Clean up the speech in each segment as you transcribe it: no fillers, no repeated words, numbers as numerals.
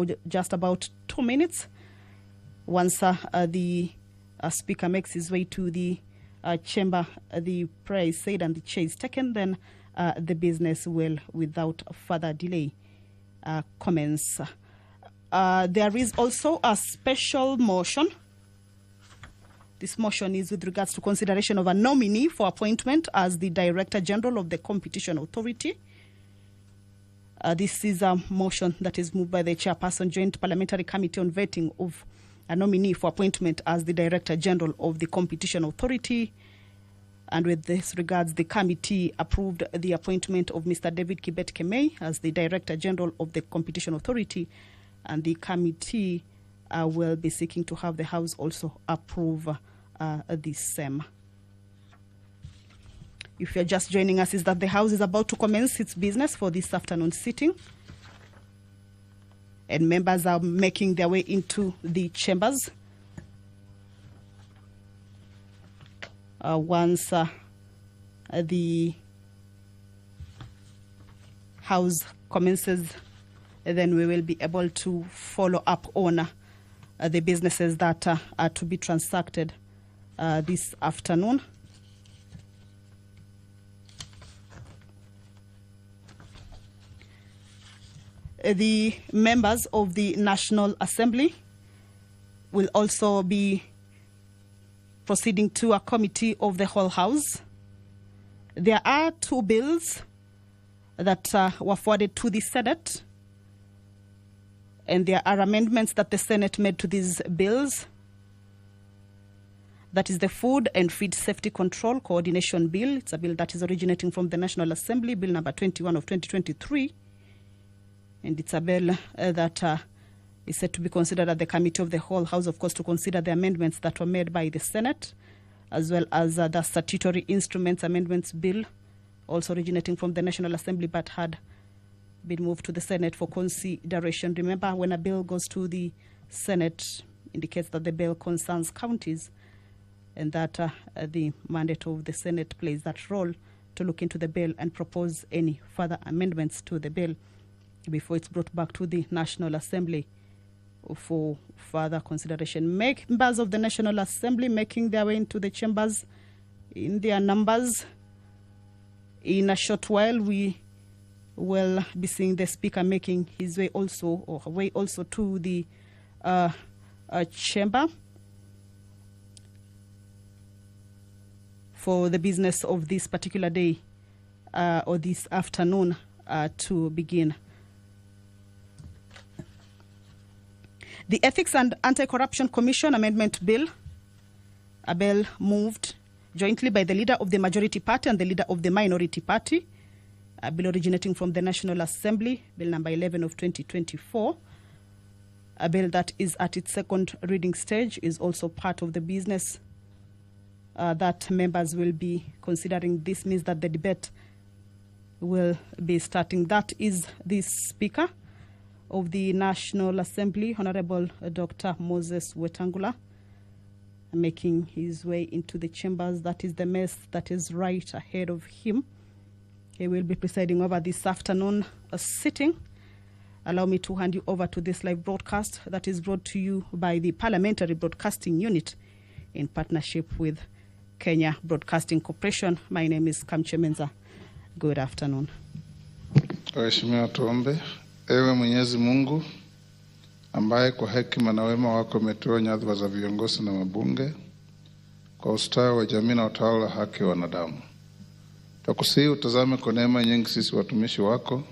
for just about 2 minutes. Once the speaker makes his way to the chamber, the prayer is said and the chair is taken, then the business will, without further delay, commence. There is also a special motion. This motion is with regards to consideration of a nominee for appointment as the Director General of the Competition Authority. This is a motion that is moved by the Chairperson, Joint Parliamentary Committee on Vetting of a nominee for appointment as the Director General of the Competition Authority. And with this regards, the committee approved the appointment of Mr. David Kibet Kemei as the Director General of the Competition Authority. And the committee will be seeking to have the House also approve this same. If you're just joining us, is that the House is about to commence its business for this afternoon sitting. And members are making their way into the chambers. Once the House commences, then we will be able to follow up on the businesses that are to be transacted this afternoon. The members of the National Assembly will also be proceeding to a committee of the whole House. There are 2 bills that were forwarded to the Senate, and there are amendments that the Senate made to these bills. That is the Food and Feed Safety Control Coordination Bill. It's a bill that is originating from the National Assembly, Bill number 21 of 2023. And it's a bill that is set to be considered at the Committee of the Whole House, of course, to consider the amendments that were made by the Senate, as well as the Statutory Instruments Amendments Bill, also originating from the National Assembly, but had been moved to the Senate for consideration. Remember, when a bill goes to the Senate, indicates that the bill concerns counties, and that the mandate of the Senate plays that role to look into the bill and propose any further amendments to the bill before it's brought back to the National Assembly for further consideration. Members of the National Assembly making their way into the chambers in their numbers. In a short while, we will be seeing the Speaker making his way also, or her way also, to the chamber for the business of this particular day or this afternoon to begin. The Ethics and Anti-Corruption Commission Amendment Bill, a bill moved jointly by the leader of the majority party and the leader of the minority party, a bill originating from the National Assembly, Bill number 11 of 2024. A bill that is at its second reading stage is also part of the business that members will be considering. This means that the debate will be starting. That is the Speaker of the National Assembly, Honorable Dr. Moses Wetangula, making his way into the chambers. That is the mess that is right ahead of him. He will be presiding over this afternoon sitting. Allow me to hand you over to this live broadcast that is brought to you by the Parliamentary Broadcasting Unit in partnership with Kenya Broadcasting Corporation. My name is Kamche Menza. Good afternoon. Waheshimiwa, tuombe. Ewe Mwenyezi Mungu, ambaye kwa hekima na wema wako umetoa nyadhifa za viongozi na mabunge kwa ustawi wa jamii na utawala wa haki wa wanadamu, tukusihi utazame kwa neema nyingi sisi watumishi wako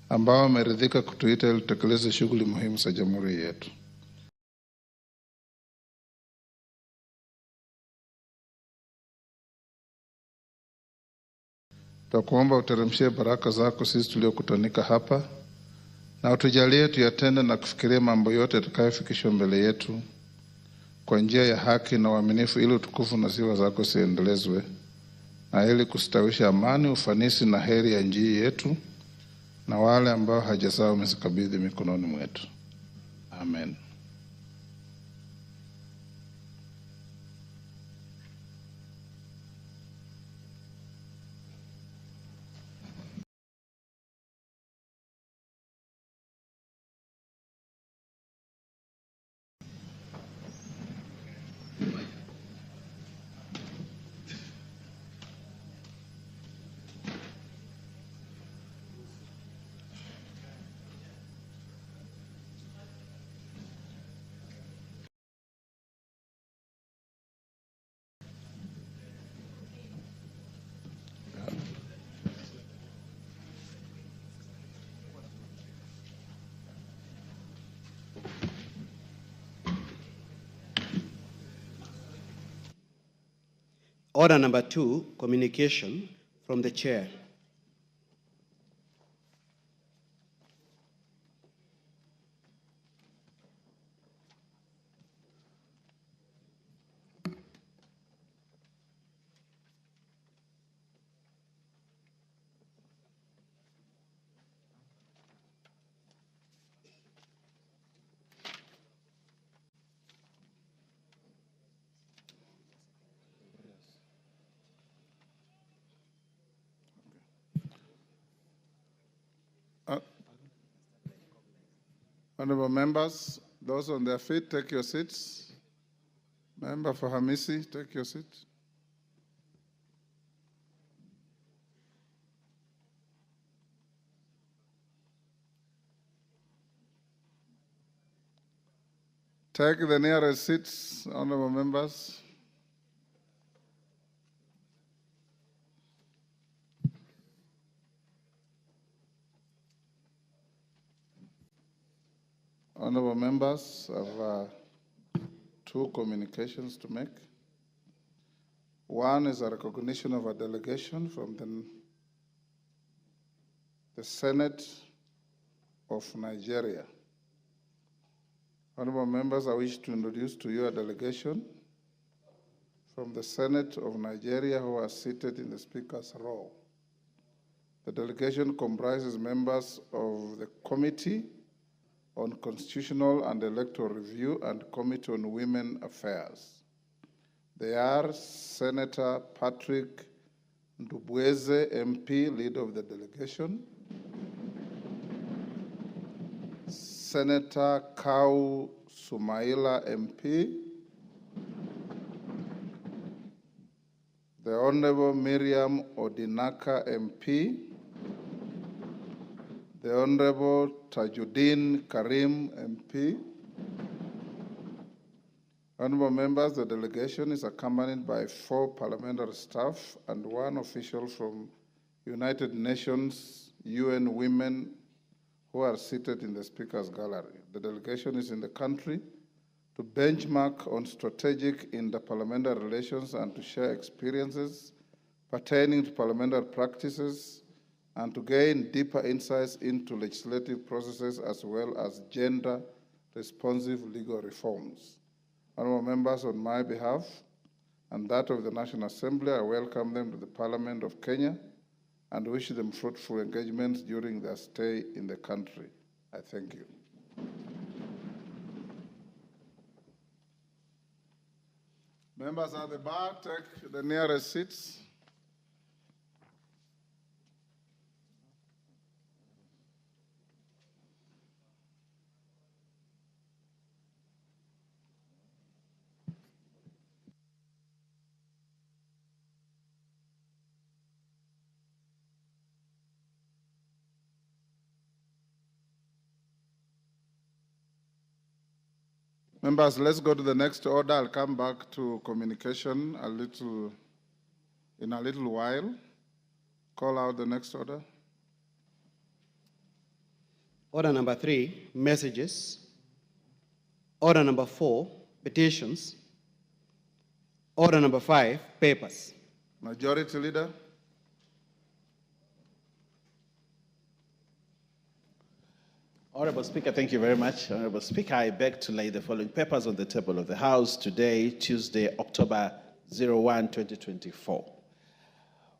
ambao wameridhika kutuita ili tutekeleze shughuli muhimu za jamhuri yetu. Tukuomba uteremshie baraka zako sisi tuliokutanika hapa, na utujalie tuyatende na kufikiria mambo yote yatakayofikishwa mbele yetu kwa njia ya haki na uaminifu, ili utukufu na sifa zako ziendelezwe, na ili kustawisha amani, ufanisi na heri ya nchi yetu na wale ambao haja zao umezikabidhi mikononi mwetu. Amen. Order number 2, communication from the chair. Honorable members, those on their feet, take your seats. Member for Hamisi, take your seat. Take the nearest seats, honorable members. Honorable members, I have two communications to make. One is a recognition of a delegation from the Senate of Nigeria. Honorable members, I wish to introduce to you a delegation from the Senate of Nigeria who are seated in the Speaker's row. The delegation comprises members of the Committee on Constitutional and Electoral Review and Committee on Women Affairs. They are Senator Patrick Ndubweze, MP, leader of the delegation, Senator Kau Sumaila, MP, the Honorable Miriam Odinaka, MP, the Honorable Tajuddin Karim, MP. Honorable members, the delegation is accompanied by 4 parliamentary staff and 1 official from United Nations UN Women who are seated in the Speaker's gallery. The delegation is in the country to benchmark on strategic interparliamentary relations and to share experiences pertaining to parliamentary practices and to gain deeper insights into legislative processes as well as gender-responsive legal reforms. Honorable members, on my behalf and that of the National Assembly, I welcome them to the Parliament of Kenya and wish them fruitful engagements during their stay in the country. I thank you. Members at the bar, take the nearest seats. Members, let's go to the next order. I'll come back to communication in a little while. Call out the next order. Order number 3, messages. Order number 4, petitions. Order number 5, papers. Majority Leader. Honorable Speaker, thank you very much. Honorable Speaker, I beg to lay the following papers on the table of the House today, Tuesday, October 01, 2024.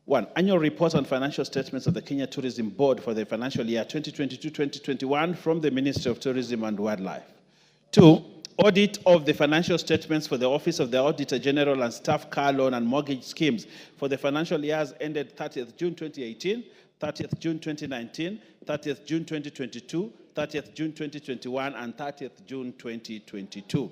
1. Annual report on financial statements of the Kenya Tourism Board for the financial year 2022-2021 from the Ministry of Tourism and Wildlife. 2. Audit of the financial statements for the Office of the Auditor General and Staff Car Loan and Mortgage Schemes for the financial years ended 30th June 2018, 30th June 2019, 30th June 2022, 30th June 2021, and 30th June 2022.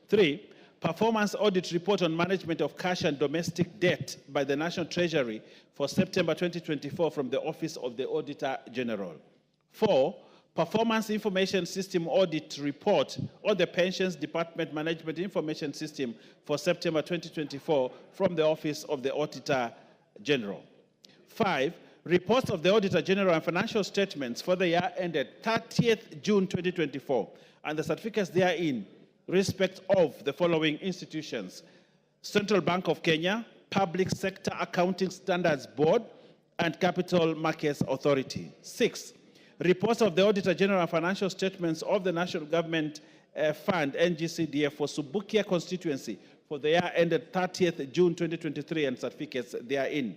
3. Performance audit report on management of cash and domestic debt by the National Treasury for September 2024 from the Office of the Auditor General. 4. Performance Information System Audit Report on the Pensions Department Management Information System for September 2024 from the Office of the Auditor General. 5. Reports of the Auditor General and financial statements for the year ended 30th June 2024 and the certificates therein respect of the following institutions: Central Bank of Kenya, Public Sector Accounting Standards Board, and Capital Markets Authority. 6. Reports of the Auditor General Financial Statements of the National Government Fund, NGCDF, for Subukia constituency for the year ended 30th June 2023 and certificates therein.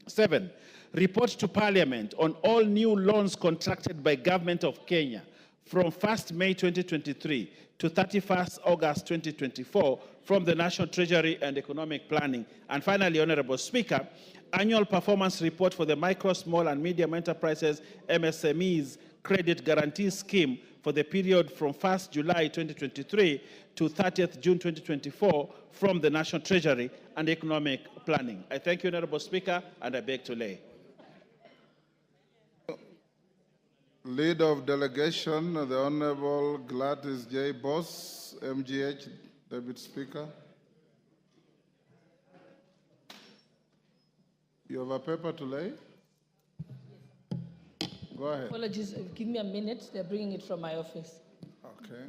7. Report to Parliament on all new loans contracted by Government of Kenya from 1st May 2023 to 31st August 2024 from the National Treasury and Economic Planning. And finally, Honorable Speaker, annual performance report for the Micro, Small and Medium Enterprises MSMEs Credit Guarantee Scheme for the period from 1st July 2023 to 30th June 2024 from the National Treasury and Economic Planning. I thank you, Honorable Speaker, and I beg to lay. Leader of Delegation, the Honorable Gladys J. Boss, MGH, Deputy Speaker. You have a paper to lay? Go ahead. Apologies, give me a minute. They're bringing it from my office. Okay.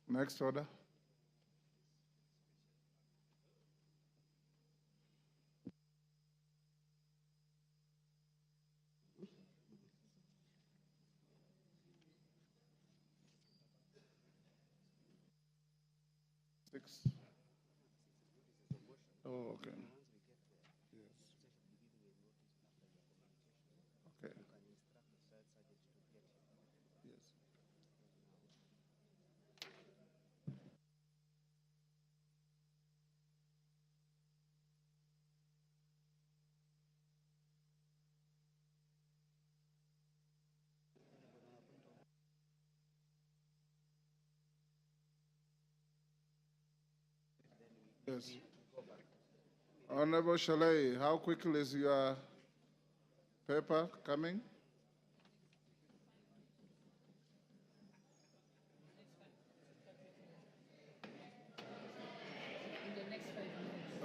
Next order. Six. Oh, okay. Yes. Okay. Yes. Yes. Honorable Shalay, how quickly is your paper coming?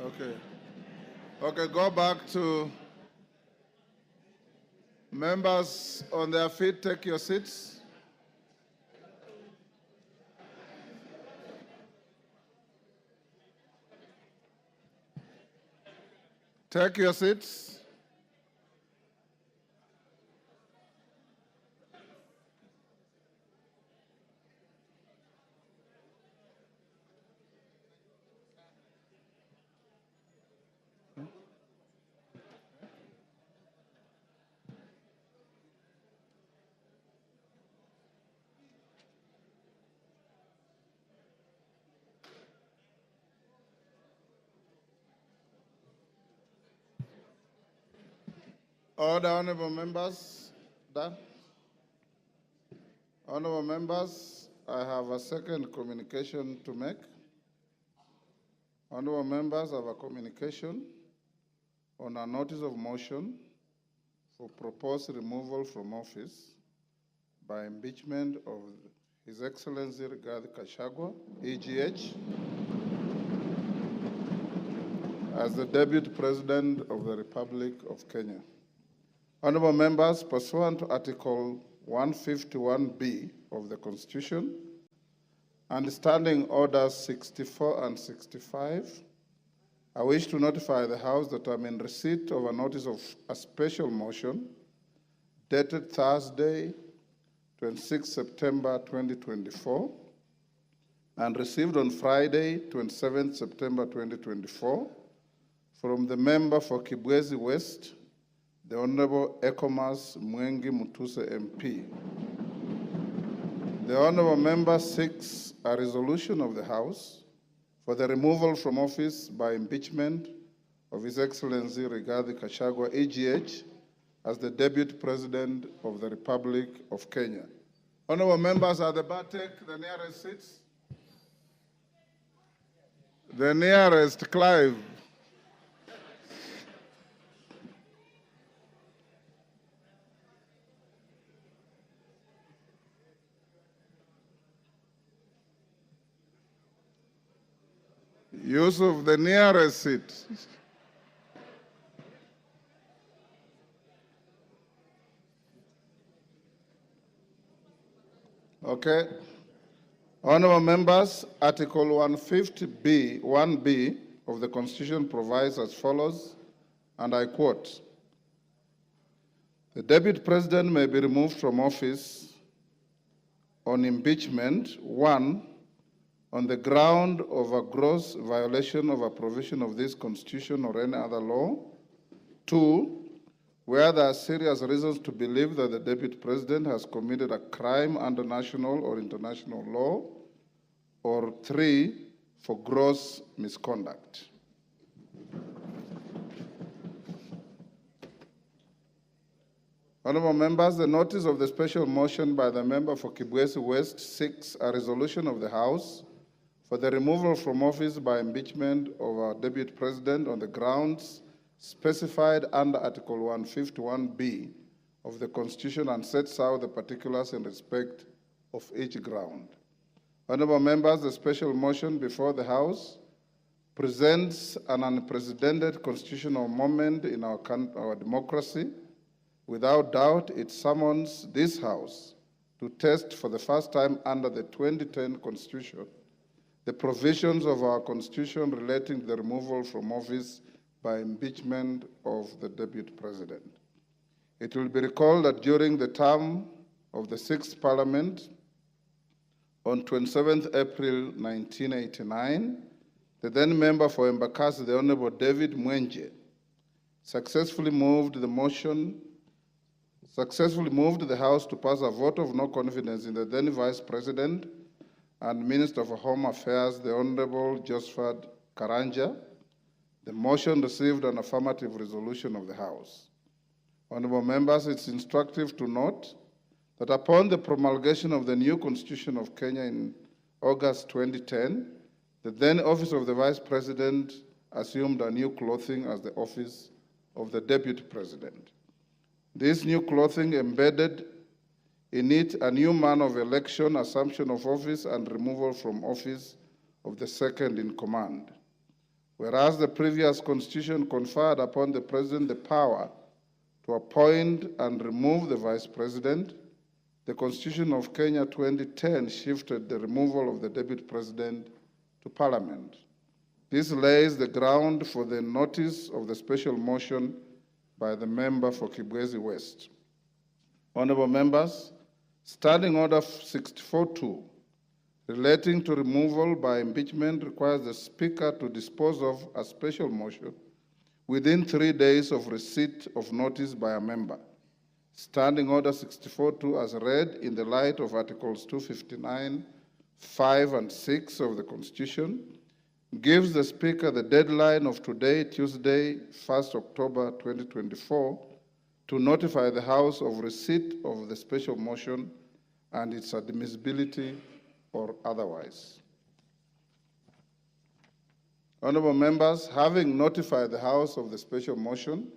Okay. Okay, go back to members on their feet, take your seats. Take your seats. Order, honorable members. Done. Honorable members, I have a second communication to make. Honorable members have a communication on a notice of motion for proposed removal from office by impeachment of His Excellency Gachagua, EGH, as the Deputy President of the Republic of Kenya. Honorable members, pursuant to Article 151B of the Constitution and Standing Orders 64 and 65, I wish to notify the House that I'm in receipt of a notice of a special motion dated Thursday, 26 September 2024, and received on Friday, 27 September 2024, from the member for Kibwezi West, the Honorable Ekomas Mwengi Mutuse MP. The Honorable member seeks a resolution of the House for the removal from office by impeachment of His Excellency Rigathi Gachagua, EGH, as the Deputy President of the Republic of Kenya. Honorable members, at the bar, take the nearest seats. The nearest, Clive. Yusuf, the nearest seat. Okay. Honorable members, Article 150B, 1B of the Constitution provides as follows, and I quote, "The Deputy President may be removed from office on impeachment, 1, on the ground of a gross violation of a provision of this Constitution or any other law, 2, where there are serious reasons to believe that the Deputy President has committed a crime under national or international law, or 3, for gross misconduct." Honorable members, the notice of the special motion by the member for Kibwezi West seeks a resolution of the House for the removal from office by impeachment of our Deputy President on the grounds specified under Article 151B of the Constitution and sets out the particulars in respect of each ground. Honorable members, the special motion before the House presents an unprecedented constitutional moment in our democracy. Without doubt, it summons this House to test for the first time under the 2010 Constitution the provisions of our Constitution relating to the removal from office by impeachment of the Deputy President. It will be recalled that during the term of the 6th Parliament, on 27th April 1989, the then member for Embakasi, the Honorable David Mwenje, successfully moved the House to pass a vote of no confidence in the then Vice President and Minister for Home Affairs, the Honorable Josephat Karanja. The motion received an affirmative resolution of the House. Honorable members, it's instructive to note that upon the promulgation of the new Constitution of Kenya in August 2010, the then office of the Vice President assumed a new clothing as the office of the Deputy President. This new clothing embedded in it a new manner of election, assumption of office, and removal from office of the second in command. Whereas the previous Constitution conferred upon the President the power to appoint and remove the Vice President, the Constitution of Kenya 2010 shifted the removal of the Deputy President to Parliament. This lays the ground for the notice of the special motion by the member for Kibwezi West. Honorable members, Standing Order 64.2 relating to removal by impeachment requires the Speaker to dispose of a special motion within 3 days of receipt of notice by a member. Standing Order 64.2 as read in the light of Articles 259, 5, and 6 of the Constitution gives the Speaker the deadline of today, Tuesday, 1st October 2024, to notify the House of receipt of the special motion and its admissibility or otherwise. Honorable members, having notified the House of the special motion,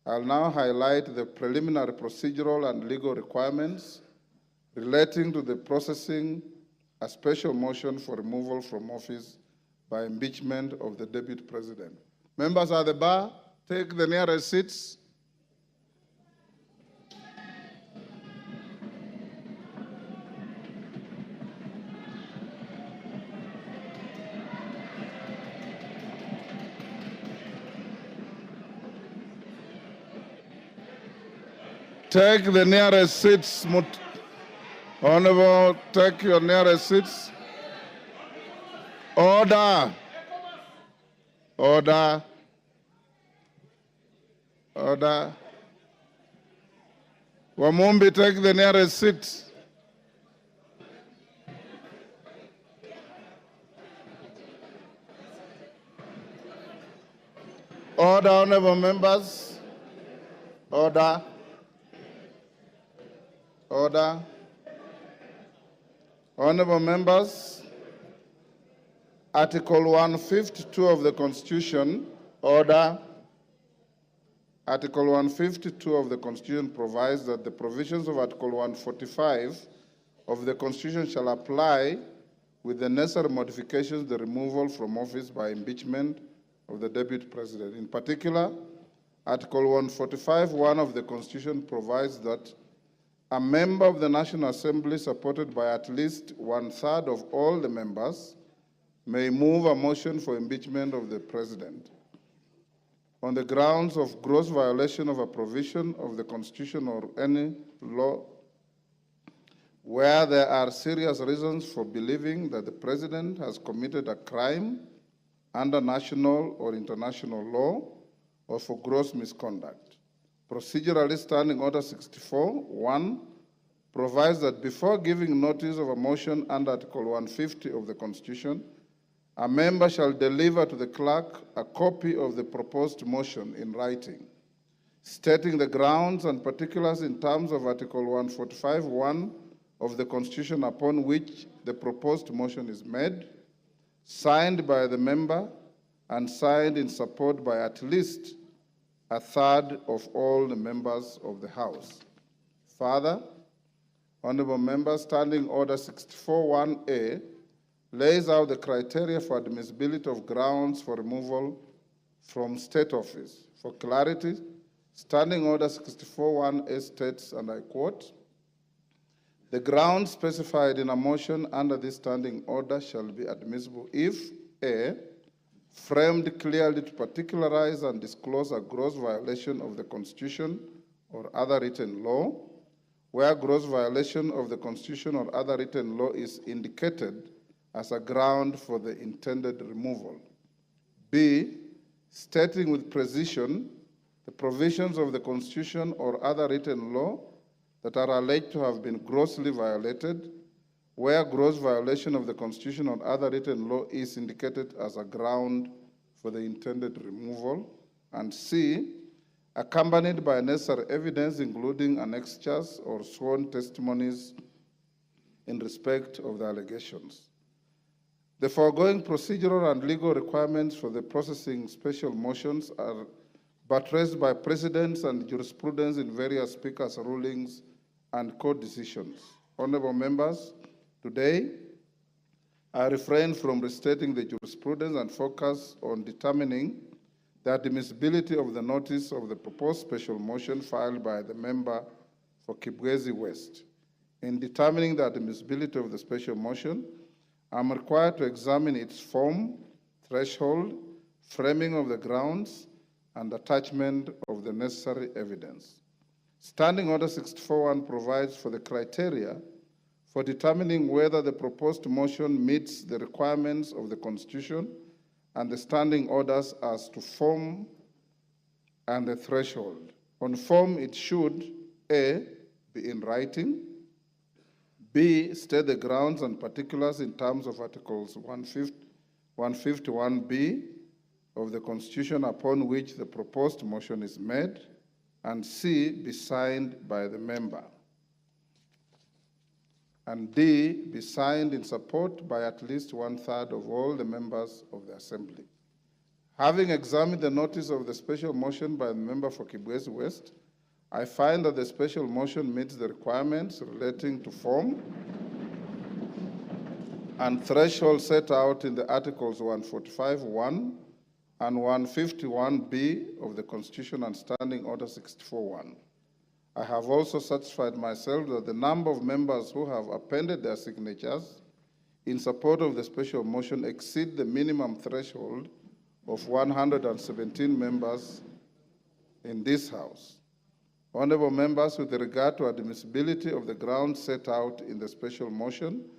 I'll now highlight the preliminary procedural and legal requirements relating to the processing a special motion for removal from office by impeachment of the Deputy President. Members at the bar, take the nearest seats. Take the nearest seats. Honorable, take your nearest seats. Order. Order. Order. Wamumbi, take the nearest seat. Order, honorable members. Order. Order. Honorable members, Article 152 of the Constitution, order. Article 152 of the Constitution provides that the provisions of Article 145 of the Constitution shall apply with the necessary modifications the removal from office by impeachment of the Deputy President. In particular, Article 145(1) of the Constitution provides that a member of the National Assembly supported by at least 1/3 of all the members may move a motion for impeachment of the President on the grounds of gross violation of a provision of the Constitution or any law where there are serious reasons for believing that the President has committed a crime under national or international law or for gross misconduct. Procedurally, Standing Order 64.1 provides that before giving notice of a motion under Article 150 of the Constitution, a member shall deliver to the clerk a copy of the proposed motion in writing, stating the grounds and particulars in terms of Article 145.1 of the Constitution upon which the proposed motion is made, signed by the member and signed in support by at least a third of all the members of the House. Further, Honorable Members, Standing Order 64.1a lays out the criteria for admissibility of grounds for removal from state office. For clarity, Standing Order 64.1a states, and I quote, "The grounds specified in a motion under this standing order shall be admissible if A, framed clearly to particularize and disclose a gross violation of the Constitution or other written law, where gross violation of the Constitution or other written law is indicated as a ground for the intended removal. B, stating with precision the provisions of the Constitution or other written law that are alleged to have been grossly violated, where gross violation of the Constitution or other written law is indicated as a ground for the intended removal. And C, accompanied by necessary evidence, including annexures or sworn testimonies in respect of the allegations. The foregoing procedural and legal requirements for the processing special motions are buttressed by precedents and jurisprudence in various speakers' rulings and court decisions. Honorable members, today I refrain from restating the jurisprudence and focus on determining the admissibility of the notice of the proposed special motion filed by the member for Kibwezi West. In determining the admissibility of the special motion, I'm required to examine its form, threshold, framing of the grounds, and attachment of the necessary evidence. Standing Order 64.1 provides for the criteria for determining whether the proposed motion meets the requirements of the Constitution and the standing orders as to form and the threshold. On form, it should, A, be in writing, B, state the grounds and particulars in terms of Articles 151B of the Constitution upon which the proposed motion is made, and C, be signed by the member, and D, be signed in support by at least 1/3 of all the members of the Assembly. Having examined the notice of the special motion by the member for Kibwezi West, I find that the special motion meets the requirements relating to form and threshold set out in the Articles 145.1 and 151B of the Constitution and Standing Order 64.1. I have also satisfied myself that the number of members who have appended their signatures in support of the special motion exceed the minimum threshold of 117 members in this House. Honorable members, with regard to admissibility of the grounds set out in the special motion,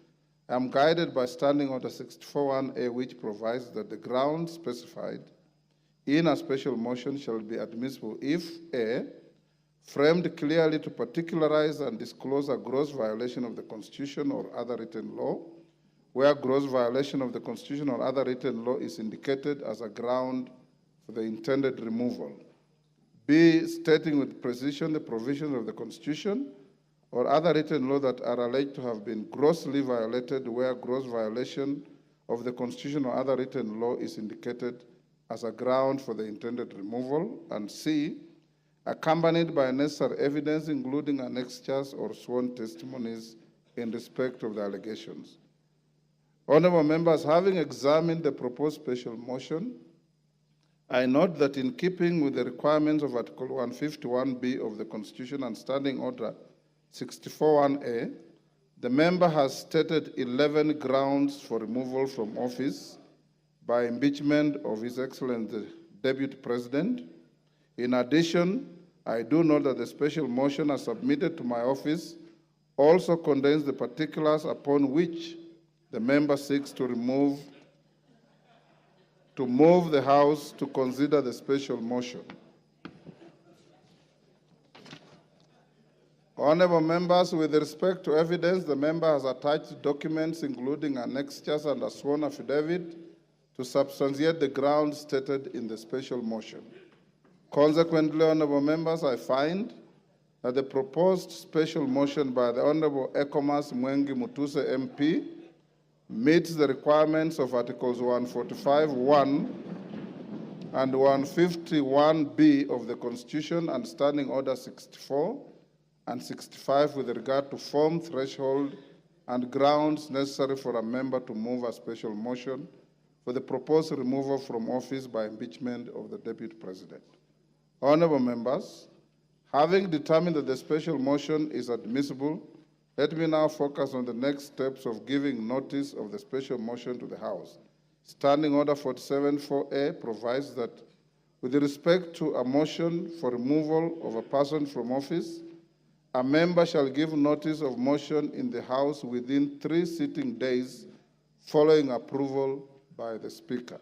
I am guided by Standing Order 64.1a, which provides that the grounds specified in a special motion shall be admissible if A, framed clearly to particularize and disclose a gross violation of the Constitution or other written law, where gross violation of the Constitution or other written law is indicated as a ground for the intended removal. B, stating with precision the provisions of the Constitution or other written law that are alleged to have been grossly violated, where gross violation of the Constitution or other written law is indicated as a ground for the intended removal. And C, accompanied by necessary evidence, including annexures or sworn testimonies in respect of the allegations. Honorable members, having examined the proposed special motion, I note that in keeping with the requirements of Article 151B of the Constitution and Standing Order 64.1a, The member has stated 11 grounds for removal from office by impeachment of His Excellency Deputy President. In addition, I do note that the special motion as submitted to my office also contains the particulars upon which the member seeks to move the House to consider the special motion. Honorable members, with respect to evidence, the member has attached documents including annexures and a sworn affidavit to substantiate the grounds stated in the special motion. Consequently, honorable members, I find that the proposed special motion by the Honorable Ekomas Mwengi Mutuse MP meets the requirements of Articles 145(1) and 151(b) of the Constitution and Standing Order 64 and 65 with regard to form, threshold, and grounds necessary for a member to move a special motion for the proposed removal from office by impeachment of the Deputy President. Honorable members, having determined that the special motion is admissible, let me now focus on the next steps of giving notice of the special motion to the House. Standing Order 47(4)(a) provides that with respect to a motion for removal of a person from office, a member shall give notice of motion in the House within 3 sitting days following approval by the Speaker.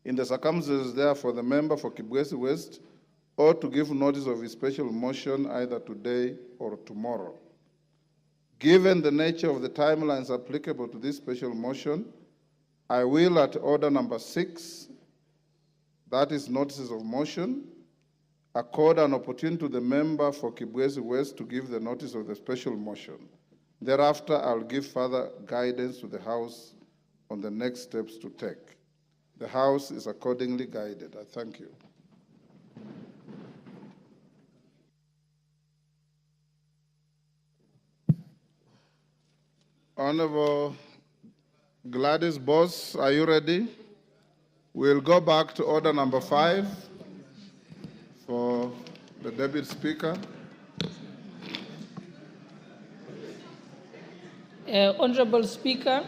In the circumstances, therefore, the member for Kibwezi West ought to give notice of his special motion either today or tomorrow. Given the nature of the timelines applicable to this special motion, I will, at order number 6, that is notices of motion, accord an opportunity to the member for Kibwezi West to give the notice of the special motion. Thereafter, I'll give further guidance to the House on the next steps to take. The House is accordingly guided. I thank you. Honorable Gladys Boss, are you ready? We'll go back to order number 5 for the Deputy Speaker. Honorable Speaker,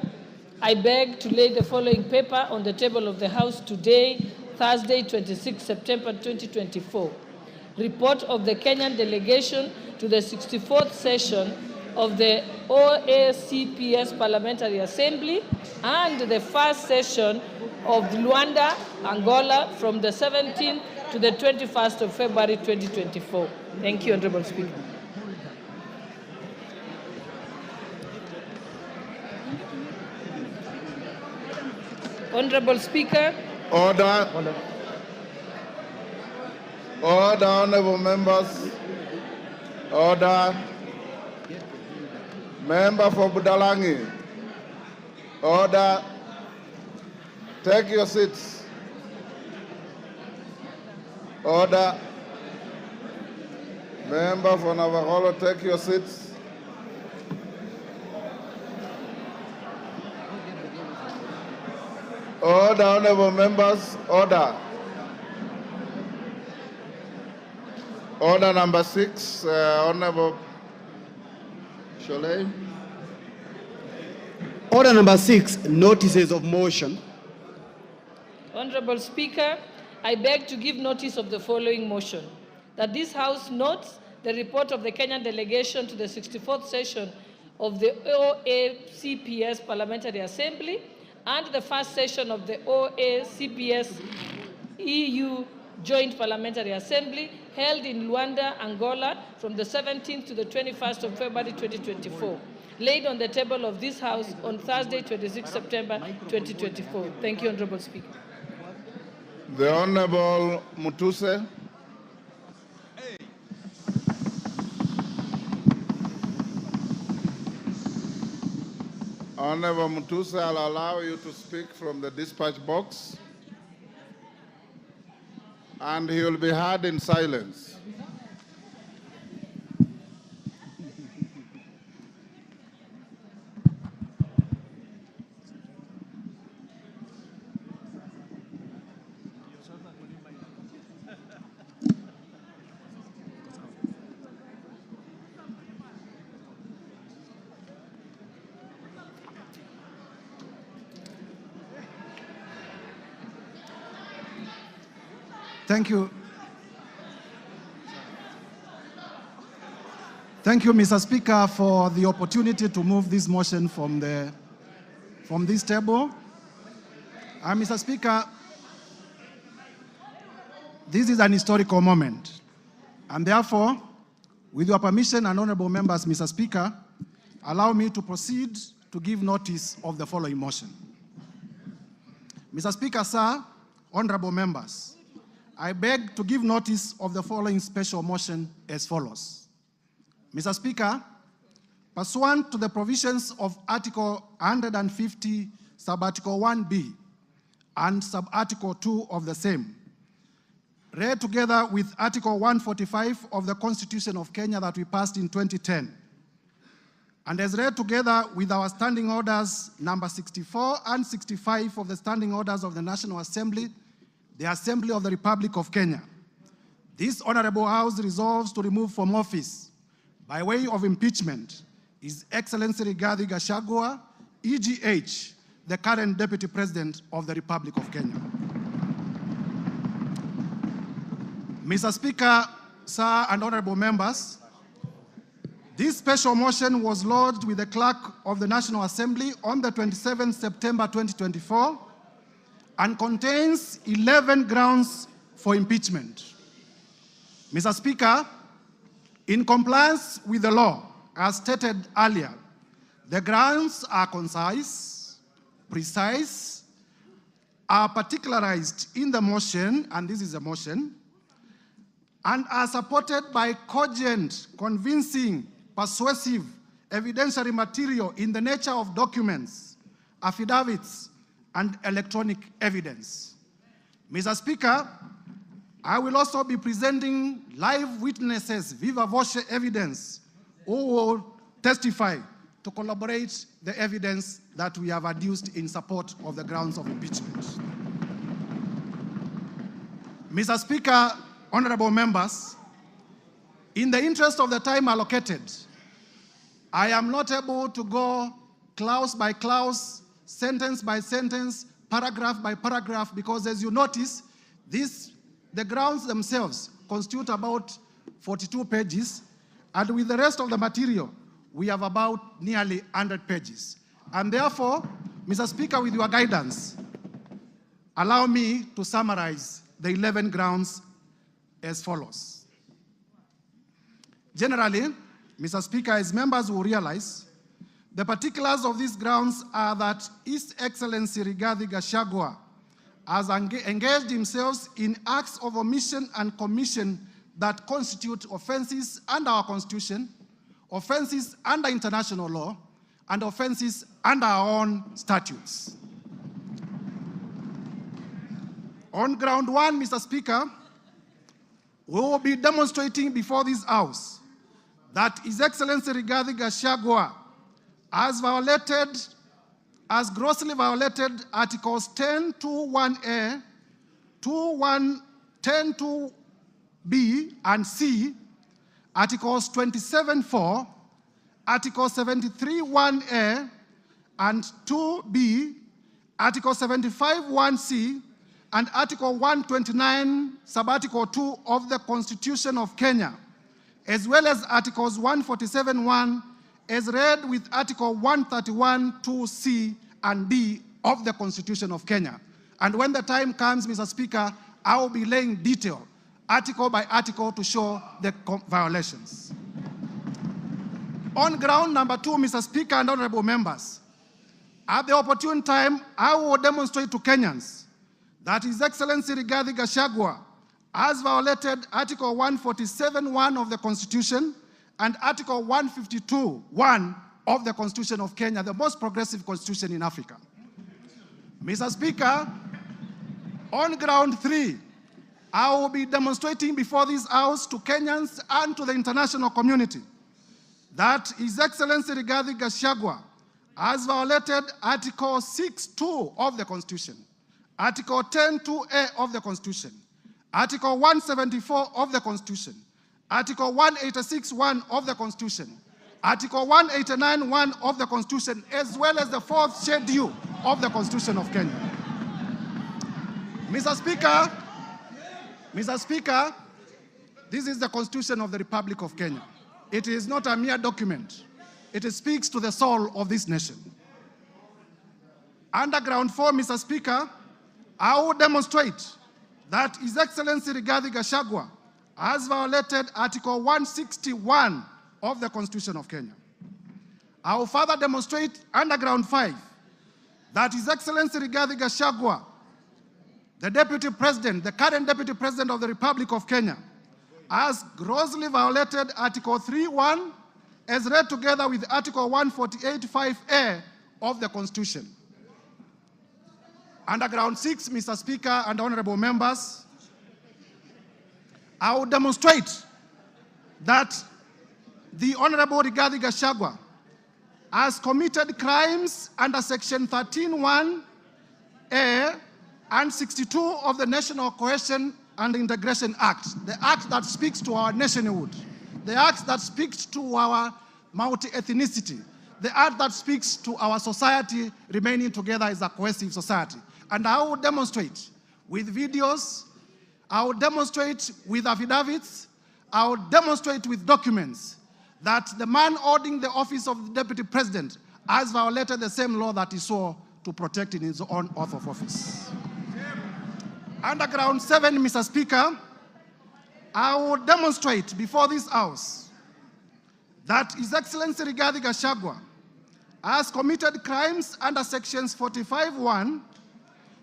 I beg to lay the following paper on the table of the House today, Thursday, 26 September 2024. Report of the Kenyan delegation to the 64th session of the OACPS Parliamentary Assembly and the first session of Luanda, Angola, from the 17th to the 21st of February 2024. Thank you, Honorable Speaker. Honorable Speaker. Order. Order, honorable members. Order. Member for Budalangi. Order. Take your seats. Order. Member for Navajo, take your seats. Order, honorable members, order. Order number 6, Honorable Sholay. Order number 6, notices of motion. Honorable Speaker, I beg to give notice of the following motion, that this House notes the report of the Kenyan delegation to the 64th session of the OACPS Parliamentary Assembly and the first session of the OACPS EU Joint Parliamentary Assembly held in Luanda, Angola from the 17th to the 21st of February 2024, laid on the table of this House on Thursday, 26 September 2024. Thank you, Honorable Speaker. The Honorable Mutuse. Honorable Mutuse, I'll allow you to speak from the dispatch box, and he will be heard in silence. Thank you. Thank you, Mr. Speaker, for the opportunity to move this motion from this table. Mr. Speaker, this is an historical moment, and therefore, with your permission and honorable members, Mr. Speaker, allow me to proceed to give notice of the following motion. Mr. Speaker, sir, honorable members, I beg to give notice of the following special motion as follows. Mr. Speaker, pursuant to the provisions of Article 150, Sub-Article 1B and Sub-Article 2 of the same, read together with Article 145 of the Constitution of Kenya that we passed in 2010, and as read together with our standing orders number 64 and 65 of the standing orders of the National Assembly, the Assembly of the Republic of Kenya, this Honorable House resolves to remove from office, by way of impeachment, His Excellency Rigathi Gachagua, EGH, the current Deputy President of the Republic of Kenya. Mr. Speaker, sir, and honorable members, this special motion was lodged with the Clerk of the National Assembly on the 27th September 2024 and contains 11 grounds for impeachment. Mr. Speaker, in compliance with the law, as stated earlier, the grounds are concise, precise, are particularized in the motion, and this is a motion, and are supported by cogent, convincing, persuasive, evidentiary material in the nature of documents, affidavits, and electronic evidence. Mr. Speaker, I will also be presenting live witnesses, viva voce evidence, who will testify to corroborate the evidence that we have adduced in support of the grounds of impeachment. Mr. Speaker, honorable members, in the interest of the time allocated, I am not able to go clause by clause, sentence by sentence, paragraph by paragraph, because as you notice, the grounds themselves constitute about 42 pages, and with the rest of the material, we have about nearly 100 pages. And therefore, Mr. Speaker, with your guidance, allow me to summarize the 11 grounds as follows. Generally, Mr. Speaker, as members will realize, the particulars of these grounds are that His Excellency Rigathi Gachagua has engaged himself in acts of omission and commission that constitute offenses under our Constitution, offenses under international law, and offenses under our own statutes. On ground one, Mr. Speaker, we will be demonstrating before this House that His Excellency Rigathi Gachagua has grossly violated Articles 10(2)(1)(a), 10(2)(b) and C, Articles 27(4), Article 73(1)(a) and 2(b), Article 75(1)(c), and Article 129, Sub-Article 2 of the Constitution of Kenya, as well as Articles 147(1), as read with Article 131(2)(c) and D of the Constitution of Kenya. And when the time comes, Mr. Speaker, I will be laying detail, article by article, to show the violations. On ground number 2, Mr. Speaker and honorable members, at the opportune time, I will demonstrate to Kenyans that His Excellency Rigathi Gachagua has violated Article 147(1) of the Constitution and Article 152(1) of the Constitution of Kenya, the most progressive constitution in Africa. Mr. Speaker, on ground 3, I will be demonstrating before this House to Kenyans and to the international community that His Excellency Rigathi Gachagua has violated Article 6(2) of the Constitution, Article 10(2)(a) of the Constitution, Article 174 of the Constitution, Article 186(1) of the Constitution, Article 189(1) of the Constitution, as well as the 4th schedule of the Constitution of Kenya. Mr. Speaker, Mr. Speaker, this is the Constitution of the Republic of Kenya. It is not a mere document. It speaks to the soul of this nation. Under ground 4, Mr. Speaker, I will demonstrate that His Excellency Rigathi Gachagua has violated Article 161 of the Constitution of Kenya. I will further demonstrate under ground 5 that His Excellency Rigathi Gachagua, the Deputy President, the current Deputy President of the Republic of Kenya, has grossly violated Article 3(1) as read together with Article 148(5)(a) of the Constitution. Under ground 6, Mr. Speaker and honorable members, I will demonstrate that the Honorable Rigathi Gachagua has committed crimes under Section 13(1)(a) and 62 of the National Cohesion and Integration Act, the act that speaks to our nationhood, the act that speaks to our multi-ethnicity, the act that speaks to our society remaining together as a cohesive society. And I will demonstrate with videos, I will demonstrate with affidavits, I will demonstrate with documents that the man holding the office of the Deputy President has violated the same law that he swore to protect in his own oath of office. Under ground 7, Mr. Speaker, I will demonstrate before this House that His Excellency Rigathi Gachagua has committed crimes under Sections 45(1),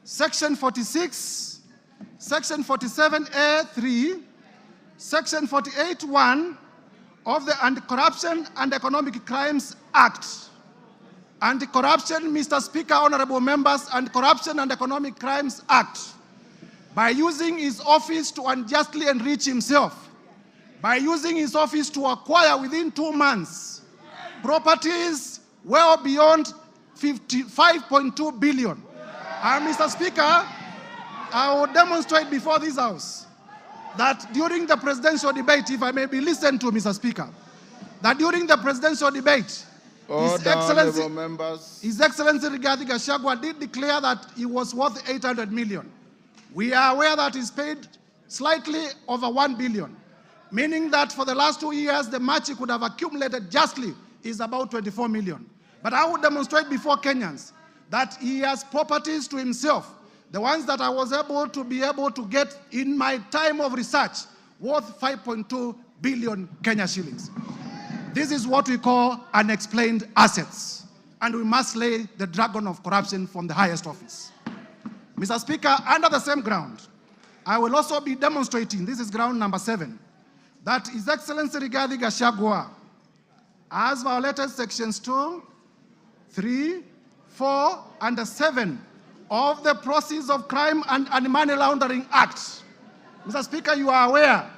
Section 46, Section 47(a)(3), Section 48(1) of the Anti-Corruption and Economic Crimes Act. Anti-Corruption, Mr. Speaker, honorable members, Anti-Corruption and Economic Crimes Act, by using his office to unjustly enrich himself, by using his office to acquire within 2 months properties well beyond 55.2 billion. And Mr. Speaker, I will demonstrate before this House that during the presidential debate, if I may be listened to, Mr. Speaker, that during the presidential debate, His Excellency Rigathi Gachagua did declare that he was worth 800 million. We are aware that he's paid slightly over 1 billion, meaning that for the last 2 years, the much he could have accumulated justly is about 24 million. But I will demonstrate before Kenyans that he has properties to himself, the ones that I was able to get in my time of research, worth 5.2 billion Kenya shillings. This is what we call unexplained assets, and we must slay the dragon of corruption from the highest office. Mr. Speaker, under the same ground, I will also be demonstrating, this is ground number 7, that His Excellency Rigathi Gachagua has violated Sections 2, 3, 4, and 7 of the Proceeds of Crime and Money Laundering Act. Mr. Speaker, you are aware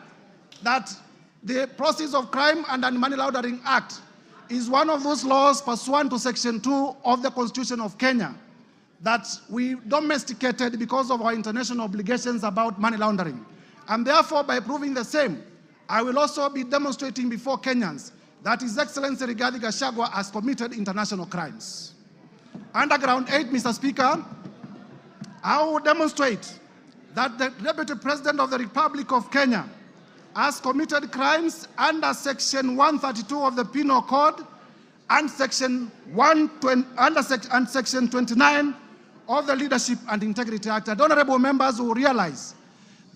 that the Proceeds of Crime and Money Laundering Act is one of those laws pursuant to Section 2 of the Constitution of Kenya that we domesticated because of our international obligations about money laundering. And therefore, by proving the same, I will also be demonstrating before Kenyans that His Excellency Rigathi Gachagua has committed international crimes. Under ground 8, Mr. Speaker, I will demonstrate that the Deputy President of the Republic of Kenya has committed crimes under Section 132 of the Penal Code and Section 29 of the Leadership and Integrity Act. And honorable members will realize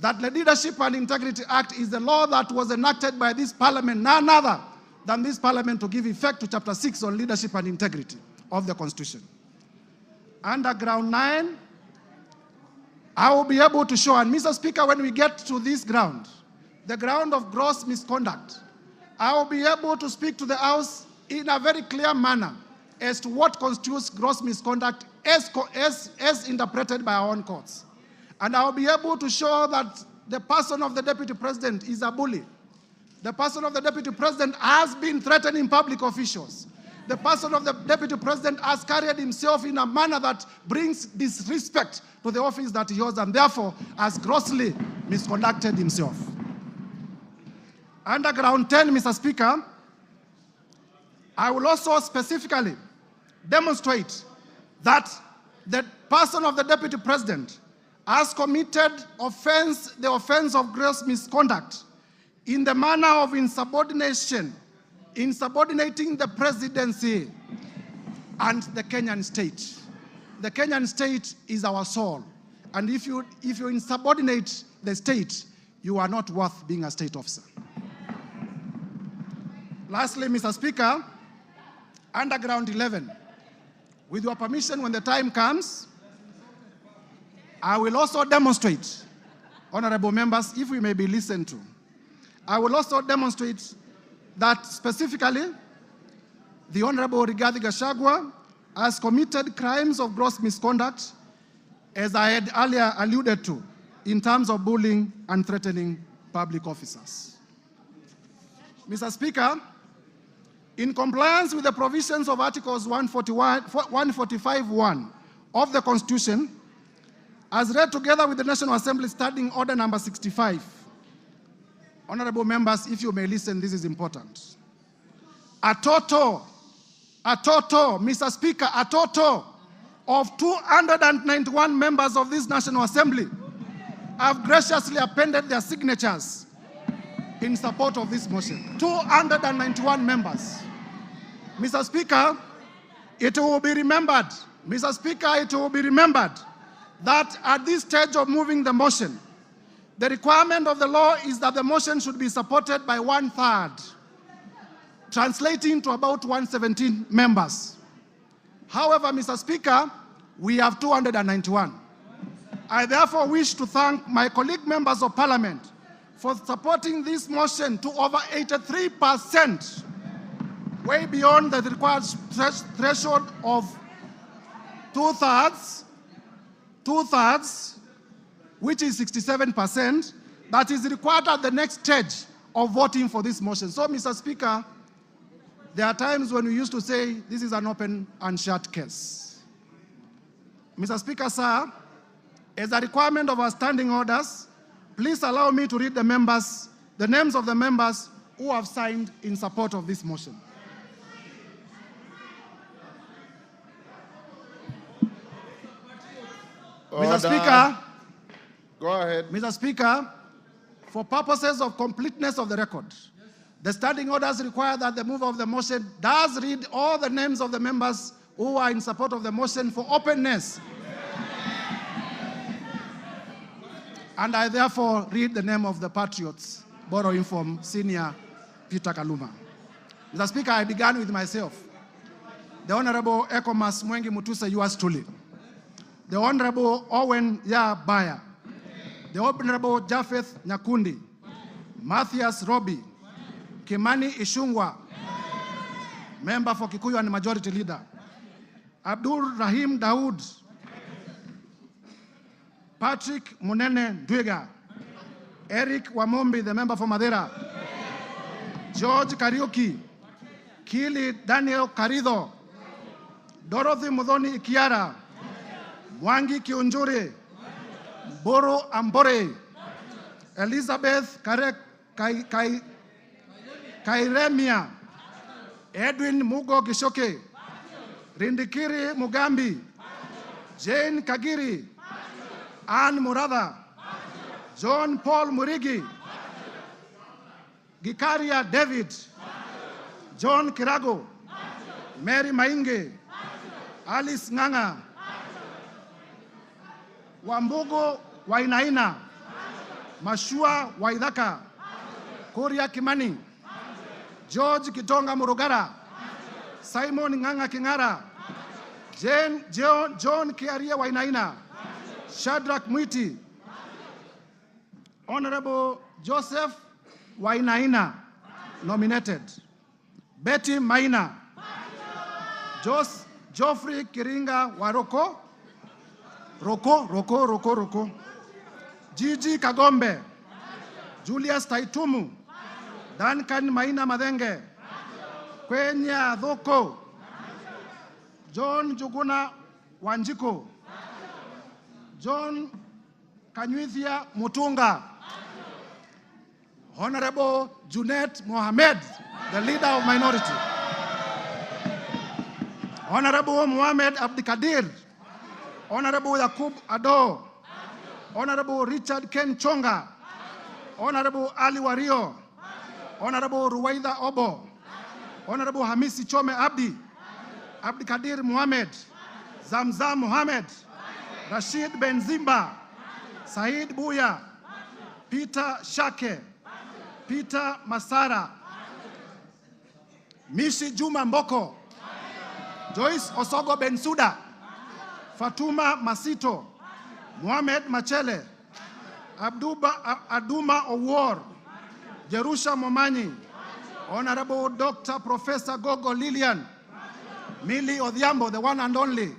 that the Leadership and Integrity Act is the law that was enacted by this parliament, none other than this parliament, to give effect to Chapter 6 on leadership and integrity of the Constitution. Under ground 9, I will be able to show, and Mr. Speaker, when we get to this ground, the ground of gross misconduct, I will be able to speak to the House in a very clear manner as to what constitutes gross misconduct as interpreted by our own courts. And I will be able to show that the person of the Deputy President is a bully. The person of the Deputy President has been threatening public officials. The person of the Deputy President has carried himself in a manner that brings disrespect to the office that he holds, and therefore has grossly misconducted himself. Under ground 10, Mr. Speaker, I will also specifically demonstrate that the person of the Deputy President has committed the offense of gross misconduct in the manner of insubordinating the presidency and the Kenyan state. The Kenyan state is our soul. And if you insubordinate the state, you are not worth being a state officer. Lastly, Mr. Speaker, Underground 11, with your permission, when the time comes, I will also demonstrate, honorable members, if we may be listened to, I will also demonstrate that specifically the Honorable Rigathi Gachagua has committed crimes of gross misconduct, as I had earlier alluded to, in terms of bullying and threatening public officers. Mr. Speaker, in compliance with the provisions of Articles 145(1) of the Constitution, as read together with the National Assembly Standing Order number 65, honorable members, if you may listen, this is important. A total, Mr. Speaker, a total of 291 members of this National Assembly have graciously appended their signatures in support of this motion. 291 members. Mr. Speaker, it will be remembered, Mr. Speaker, it will be remembered that at this stage of moving the motion, the requirement of the law is that the motion should be supported by 1/3, translating to about 117 members. However, Mr. Speaker, we have 291. I therefore wish to thank my colleague members of Parliament for supporting this motion to over 83%, way beyond the required threshold of two-thirds, which is 67%, that is required at the next stage of voting for this motion. So, Mr. Speaker, there are times when we used to say this is an open and shut case. Mr. Speaker, sir, as a requirement of our standing orders, please allow me to read the names of the members who have signed in support of this motion. Order. Mr. Speaker, Go ahead. Mr. Speaker, for purposes of completeness of the record, the standing orders require that the mover of the motion does read all the names of the members who are in support of the motion for openness. And I therefore read the name of the patriots, borrowing from Senior Peter Kaluma. Mr. Speaker, I began with myself. The Honorable Ekomas Mwengi Mutuse, yours truly. The Honorable Owen Baya. The Honorable Japheth Nyakundi. Matthias Robi. Kimani Ishungwa. Member for Kikuyu and Majority Leader. Abdul Rahim Daoud. Patrick Munene Dwiga. Eric Wamombi, the member for Madeira. George Kariuki. Kili Daniel Karido. Dorothy Mudhoni Ikiara. Mwangi Kiunjuri. Boro Ambore. Elizabeth Kairemia. Edwin Mugo Gishoke. Rindikiri Mugambi. Jane Kagiri. Anne Murada. John Paul Murigi. Gikaria David. John Kirago. Mary Mainge. Alice Nganga. Wambugo Wainaina. Mashua Waidaka. Kuria Kimani. George Kitonga Murugara. Simon Nganga Kingara. John Kiaria Wainaina. Shadrach Mwiti. Honorable Joseph Wainaina, nominated. Betty Maina. Geoffrey Kiringa Waroko. Roko. Gigi Kagombe. Julius Taitumu. Duncan Maina Madenge. Kwenya Dhoko. John Juguna Wanjiko. John Kanyuithia Mutunga. Honorable Junet Mohamed, the leader of minority. Honorable Mohamed Abdikadir. Honorable Yakub Ado. Honorable Richard Ken Chonga, Honorable Ali Wario, Honorable Ruwaida Obo, Honorable Hamisi Chome Abdi, Abdi Kadir Mohamed, Zamzam Mohamed, Rashid Benzimba, Said Buya, Peter Shake, Peter Masara, Mishi Juma Mboko, Joyce Osogo Bensuda, Fatuma Masito, Mohamed Machele, Aduma Owor, Jerusha Momanyi, Honorable Dr. Professor Gogo Lilian, Millie Odhiambo, the one and only,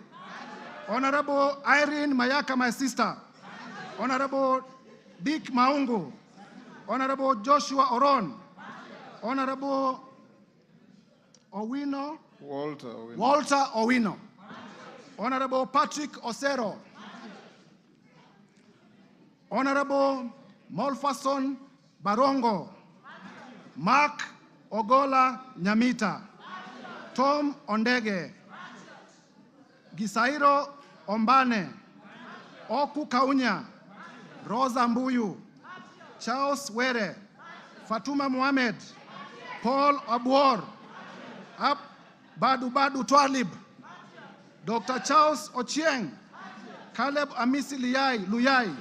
Honorable Irene Mayaka, my sister, Honorable Dick Maungu, Honorable Joshua Oron, Honorable Walter Owino, Honorable Patrick Osero, Honorable Molfason Barongo, Mark Ogola Nyamita, Tom Ondege, Gisairo Ombane, Oku Kaunya, Rosa Mbuyu, Charles Were, Fatuma Mohamed, Paul Abuor, Badu Twalib, Dr. Charles Ochieng, Caleb Amisi Luyai,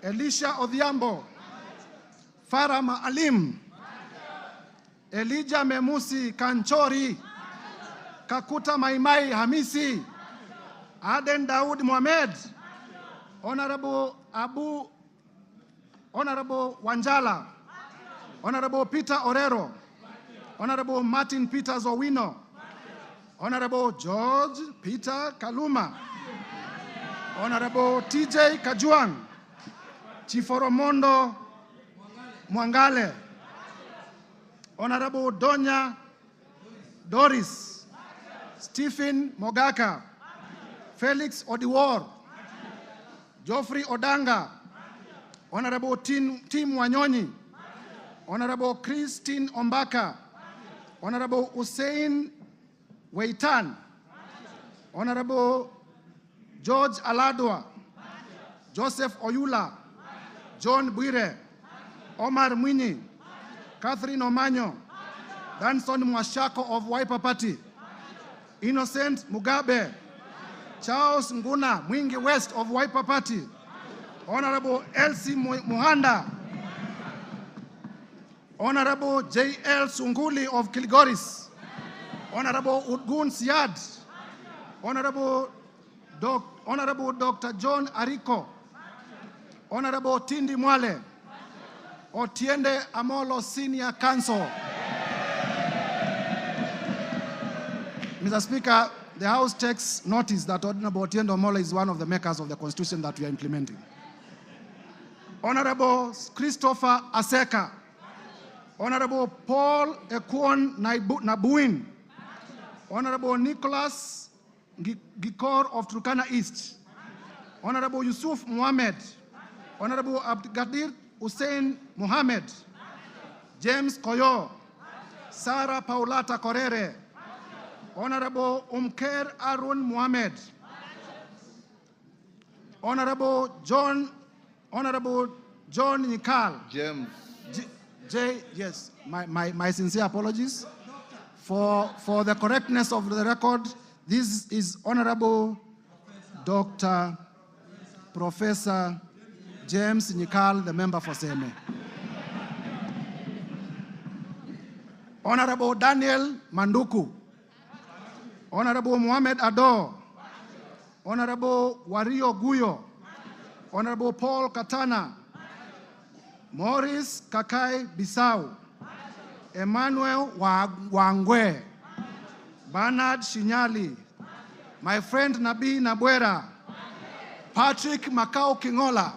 Elisha Odhiambo, Farah Alim, Elijah Memusi Kanchori, Kakuta Maimai Hamisi, Aden Daud Mohamed, Honorable Honorable Wanjala, Honorable Peter Orero, Honorable Martin Peters Owino, Honorable George Peter Kaluma, Honorable TJ Kajuang, Chiforomondo Mwangale, Honorable Donya Doris, Stephen Mogaka, Felix Odiwor, Geoffrey Odanga, Honorable Tim Wanyonyi, Honorable Christine Ombaka, Honorable Hussein Weitan, Honorable George Aladwa, Joseph Oyula, John Bwire, Omar Mwinyi, Catherine Omanyo, Danson Mwashako of Wiper Party, Innocent Mugabe, Charles Nguna, Mwingi West of Wiper Party, Honorable Elsie Muhanda, Honorable J.L. Sunguli of Kilgoris, Honorable Udgun Siad, Honorable Dr. John Ariko, Honorable Tindi Mwale, Otiende Amolo Senior Counsel. Mr. Speaker, the House takes notice that Honorable Otiende Amolo is one of the makers of the Constitution that we are implementing. Honorable Christopher Aseka, Honorable Paul Ekwon Nabuin, Honorable Nicholas Gikor of Turkana East, Honorable Yusuf Mohamed, Honorable Abdgadir Hussein Mohamed, James Koyo, Sarah Paulata Korere, Honorable Umker Arun Mohamed, Honorable John Nikal. James. Yes, my sincere apologies. For the correctness of the record, this is Honorable Dr. Professor James Nikal, the member for Seme. Honorable Daniel Manduku, Honorable Mohamed Ado, Honorable Wario Guyo, Honorable Paul Katana, Maurice Kakai Bissau, Emmanuel Wangwe, Bernard Shinyali, my friend Nabi Nabwera, Patrick Makau Kingola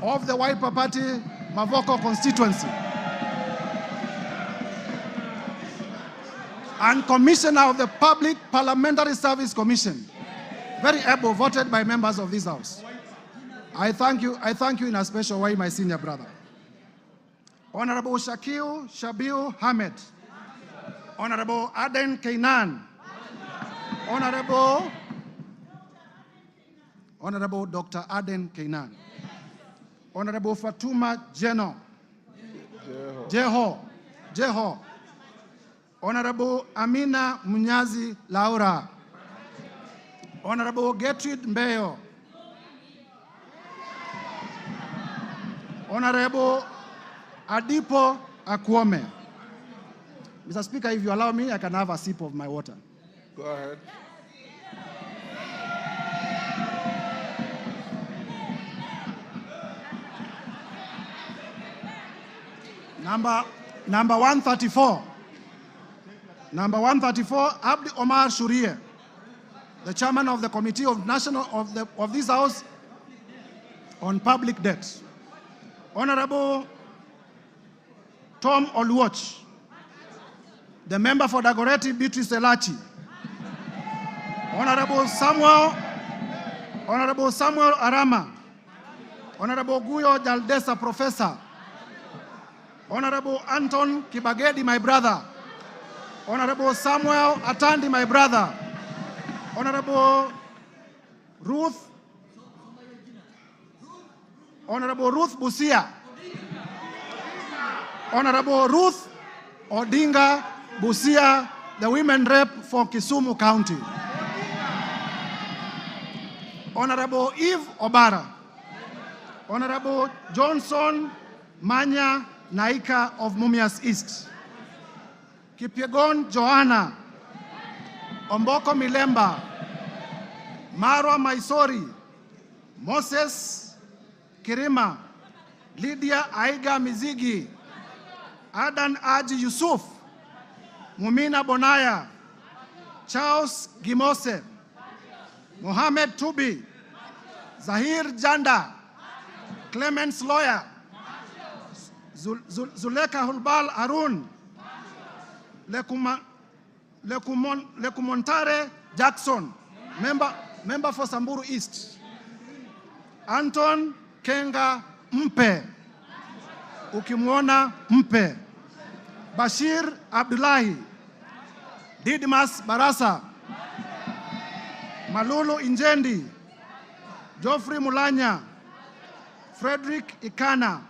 of the Wiper Party, Mavoko constituency, and Commissioner of the Public Parliamentary Service Commission, very able, voted by members of this House. I thank you in a special way, my senior brother. Honorable Shabil Hamed, Honorable Aden Kainan, Honorable Dr. Aden Kainan. Honorable Fatuma Jeho. Honorable Amina Munyazi Laura. Honorable Gertrude Mbeyo. Honorable Adipo Akwome. Mr. Speaker, if you allow me, I can have a sip of my water. Go ahead. Number 134. Number 134, Abdi Omar Shurie, the chairman of the Committee of this House on Public Debt. Honorable Tom Oluoch, the member for Dagoretti Beatrice Elachi. Honorable Samuel Arama. Honorable Guyo Jaldesa, Professor. Honorable Anton Kibagedi, my brother. Honorable Samuel Atandi, my brother. Honorable Ruth Busia. Honorable Ruth Odinga Busia, the women rep for Kisumu County. Honorable Eve Obara. Honorable Johnson Manya Naika of Mumias East. Kipyegon Joanna. Omboko Milemba. Marwa Maisori. Moses Kirima. Lydia Aiga Mizigi. Adan Aji Yusuf. Mumina Bonaya. Charles Gimose. Mohamed Tubi. Zahir Janda. Clemens Lawyer. Zuleka Hulbal Arun. Lekumontare Jackson, member for Samburu East. Anton Kenga Mpe, ukimwona Mpe. Bashir Abdullahi. Didmas Barasa. Malulu Injendi. Geoffrey Mulanya. Frederick Ikana.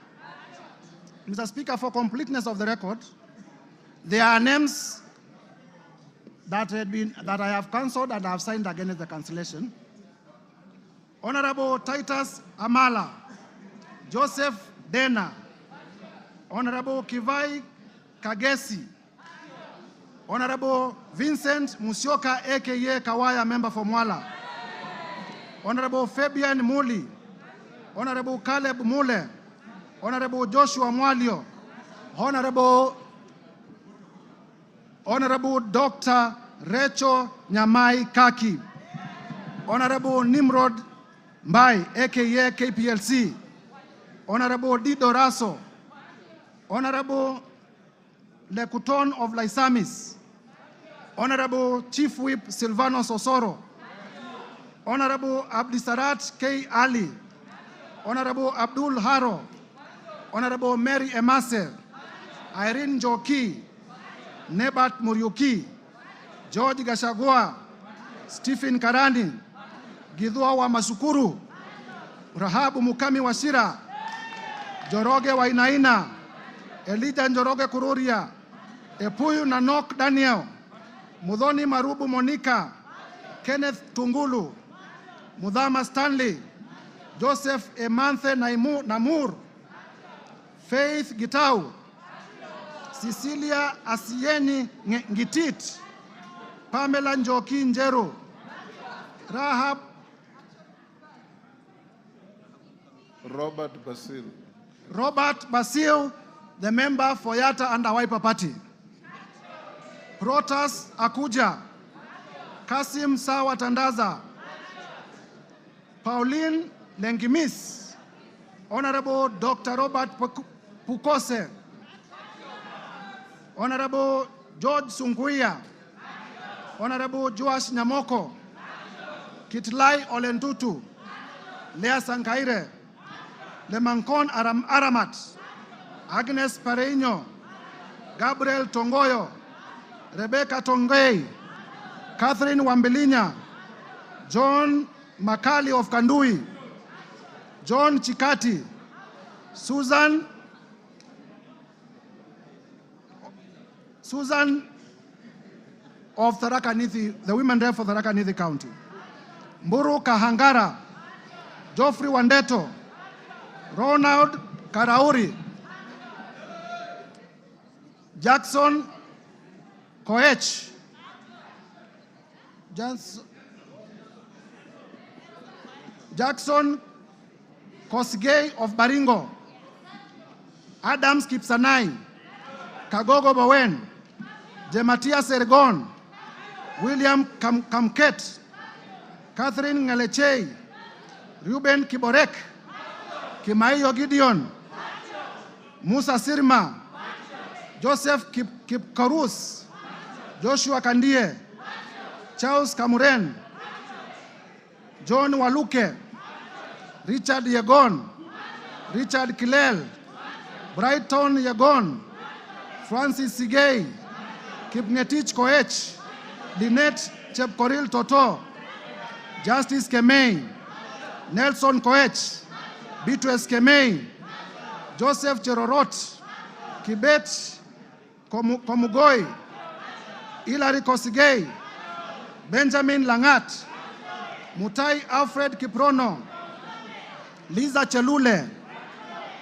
Mr. Speaker, for completeness of the record, there are names that I have cancelled and I have signed against the cancellation. Honorable Titus Amala, Joseph Dena, Honorable Kivai Kagesi, Honorable Vincent Musyoka, aka Kawaya, member for Mwala, Honorable Fabian Muli, Honorable Caleb Mule, Honorable Joshua Mwalio, Honorable Dr. Recho Nyamai Kaki, Honorable Nimrod Mbai, aka KPLC, Honorable Dido Raso, Honorable Lekuton of Laisamis, Honorable Chief Whip Silvanos Osoro, Honorable Abdisarat K. Ali, Honorable Abdul Haro, Honorable Mary Emase, Irene Joki, Nebat Muriuki, George Gachagua, Stephen Karani, Gidhua wa Masukuru, Rahabu Mukami Washira, Joroge Wainaina, Elijah Njoroge Kururia, Epuyu Nanok Daniel, Mudhoni Marubu Monica, Kenneth Tungulu, Mudhama Stanley, Joseph Emanthe Namur, Faith Gitau, Cecilia Asieni Ngitit, Pamela Njoki Njeru, Robert Basil, the member for Yatta and Wiper Party. Protas Akuja, Kasim Sawa Tandaza, Pauline Lengimis, Honorable Dr. Robert Pukose, Honorable George Sunguia, Honorable Joash Nyamoko, Kitlai Olentutu, Lea Sankaire, Lemankon Aramat, Agnes Pareño, Gabriel Tongoyo, Rebecca Tongei, Catherine Wambilinya, John Makali of Kandui, John Chikati, Susan of Tharaka Nithi, the women rep for Tharaka Nithi County. Mburu Kahangara, Geoffrey Wandeto, Ronald Karauri, Jackson Koech, Jackson Kosgei of Baringo, Adams Kipsanai, Kagogo Bowen, Jematia Sergon, William Kamket, Catherine Ngalechei, Ruben Kiborek, Kimaiyo Gideon, Musa Sirma, Joseph Kipkorus, Joshua Kandie, Charles Kamuren, John Waluke, Richard Yegon, Richard Kilel, Brighton Yegon, Francis Sigei, Kipngetich Koech, Lynette Chepkoril Toto, Justice Kemei, Nelson Koech, Beatrice Kemei, Joseph Cherorot, Kibet Komugoi, Hilary Kosigei, Benjamin Langat, Mutai Alfred Kiprono, Liza Chelule,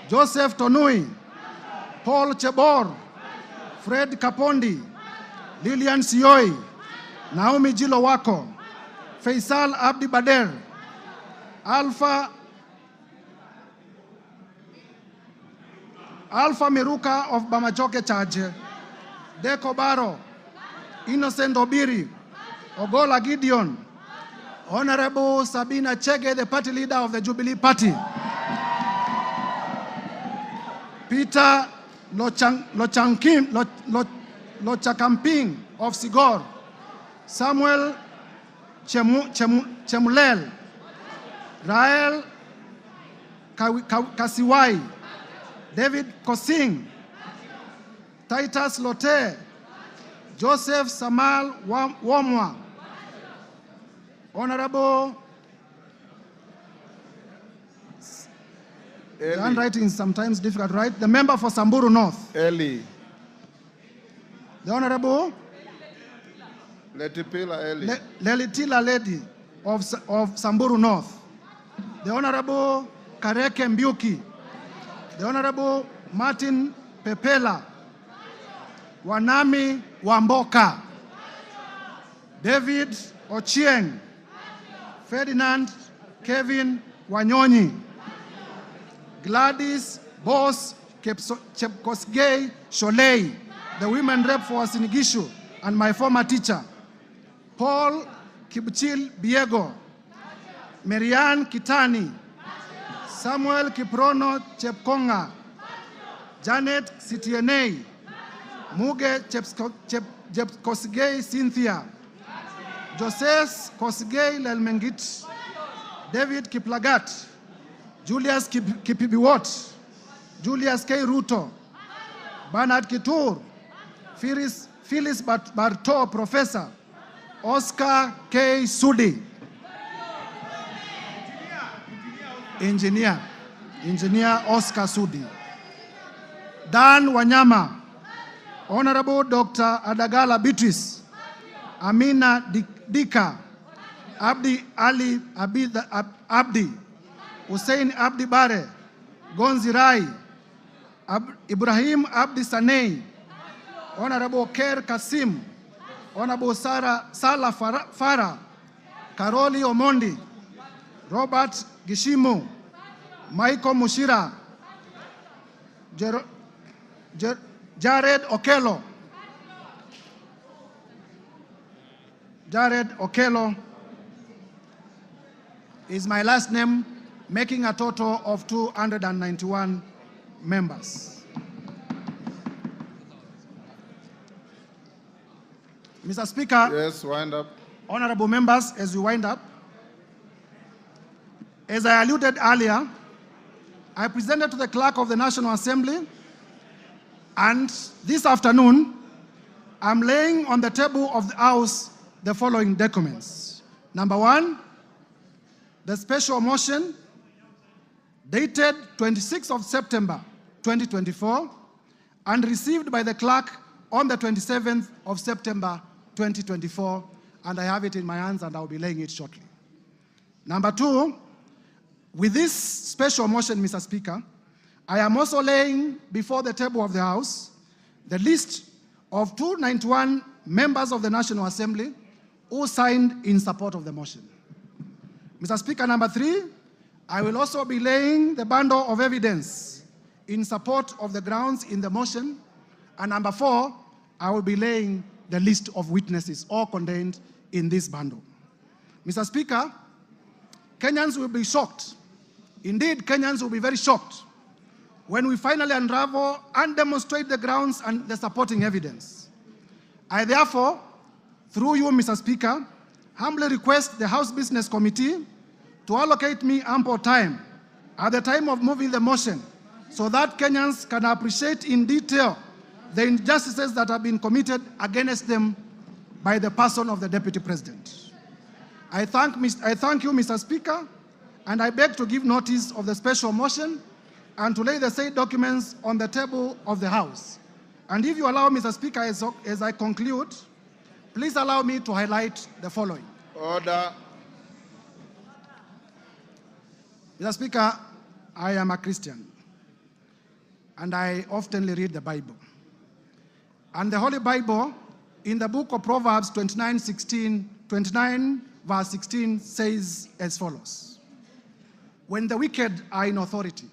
Joseph Tonui, Paul Chebor, Fred Kapondi, Lilian Sioi, Naomi Jilo Wako, Faisal Abdi Bader, Alpha Miruka of Bamachoke Charge, Deko Baro, Innocent Obiri, Ogola Gideon, Honorable Sabina Chege, the party leader of the Jubilee Party, Peter Lochakamping of Sigor, Samuel Chemulel, Rael Kasiwai, David Kosing, Titus Lote, Joseph Samal Womwa, Honorable, the handwriting is sometimes difficult, right? The member for Samburu North. Eli. The Honorable Letipila Eli. Lelitila Lady of Samburu North. The Honorable Kareke Mbiuki. The Honorable Martin Pepela. Wanami Wamboka. David Ochieng. Ferdinand Kevin Wanyonyi. Gladys Boss Chepkosgei Sholei, the women rep for Sinigishu and my former teacher. Paul Kibchil Biego, Marianne Kitani, Samuel Kiprono Chepkonga, Janet Sitienei, Muge Chepkosgei Cynthia, Joses Kosgei Lelmengit, David Kiplagat, Julius Kipibiwot, Julius K. Ruto, Bernard Kitur, Phyllis Barto, Professor, Oscar K. Sudi, Engineer Oscar Sudi, Dan Wanyama, Honorable Dr. Adagala Beatrice, Amina Dika, Abdi Ali Abdi, Hussein Abdi Bare, Gonzi Rai, Ibrahim Abdi Sanei, Honorable Ker Kasim, Honorable Sala Farah, Karoli Omondi, Robert Gishimu, Michael Mushira, Jared Okello. Jared Okello is my last name, making a total of 291 members. Mr. Speaker. Yes, wind up. Honorable members, as we wind up, as I alluded earlier, I presented to the Clerk of the National Assembly, and this afternoon, I'm laying on the table of the House the following documents. Number one, the special motion dated 26th of September 2024, and received by the clerk on the 27th of September 2024, and I have it in my hands and I'll be laying it shortly. Number two, with this special motion, Mr. Speaker, I am also laying before the table of the House the list of 291 members of the National Assembly who signed in support of the motion. Mr. Speaker, number three, I will also be laying the bundle of evidence in support of the grounds in the motion. And number four, I will be laying the list of witnesses, all contained in this bundle. Mr. Speaker, Kenyans will be shocked. Indeed, Kenyans will be very shocked when we finally unravel and demonstrate the grounds and the supporting evidence. I therefore, through you, Mr. Speaker, humbly request the House Business Committee to allocate me ample time at the time of moving the motion so that Kenyans can appreciate in detail the injustices that have been committed against them by the person of the Deputy President. I thank you, Mr. Speaker, and I beg to give notice of the special motion and to lay the said documents on the table of the House. And if you allow, Mr. Speaker, as I conclude, please allow me to highlight the following. Order. Mr. Speaker, I am a Christian, and I often read the Bible. And the Holy Bible, in the book of Proverbs 29 verse 16, says as follows: when the wicked are in authority,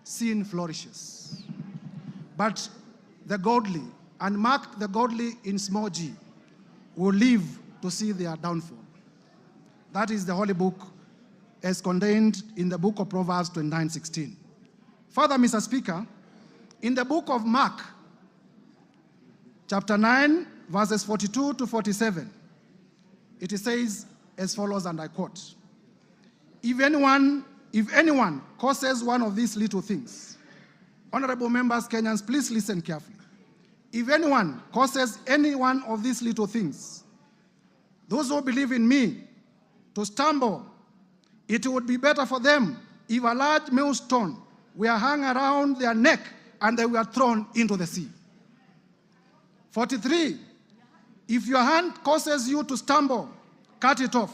sin flourishes. But the godly, and mark the godly in small g, will live to see their downfall. That is the Holy Book as contained in the book of Proverbs 29:16. Further, Mr. Speaker, in the book of Mark, chapter 9, verses 42 to 47, it says as follows, and I quote: If anyone causes one of these little things, honorable members, Kenyans, please listen carefully. If anyone causes any one of these little things, those who believe in me, to stumble, it would be better for them if a large millstone were hung around their neck and they were thrown into the sea. 43, if your hand causes you to stumble, cut it off.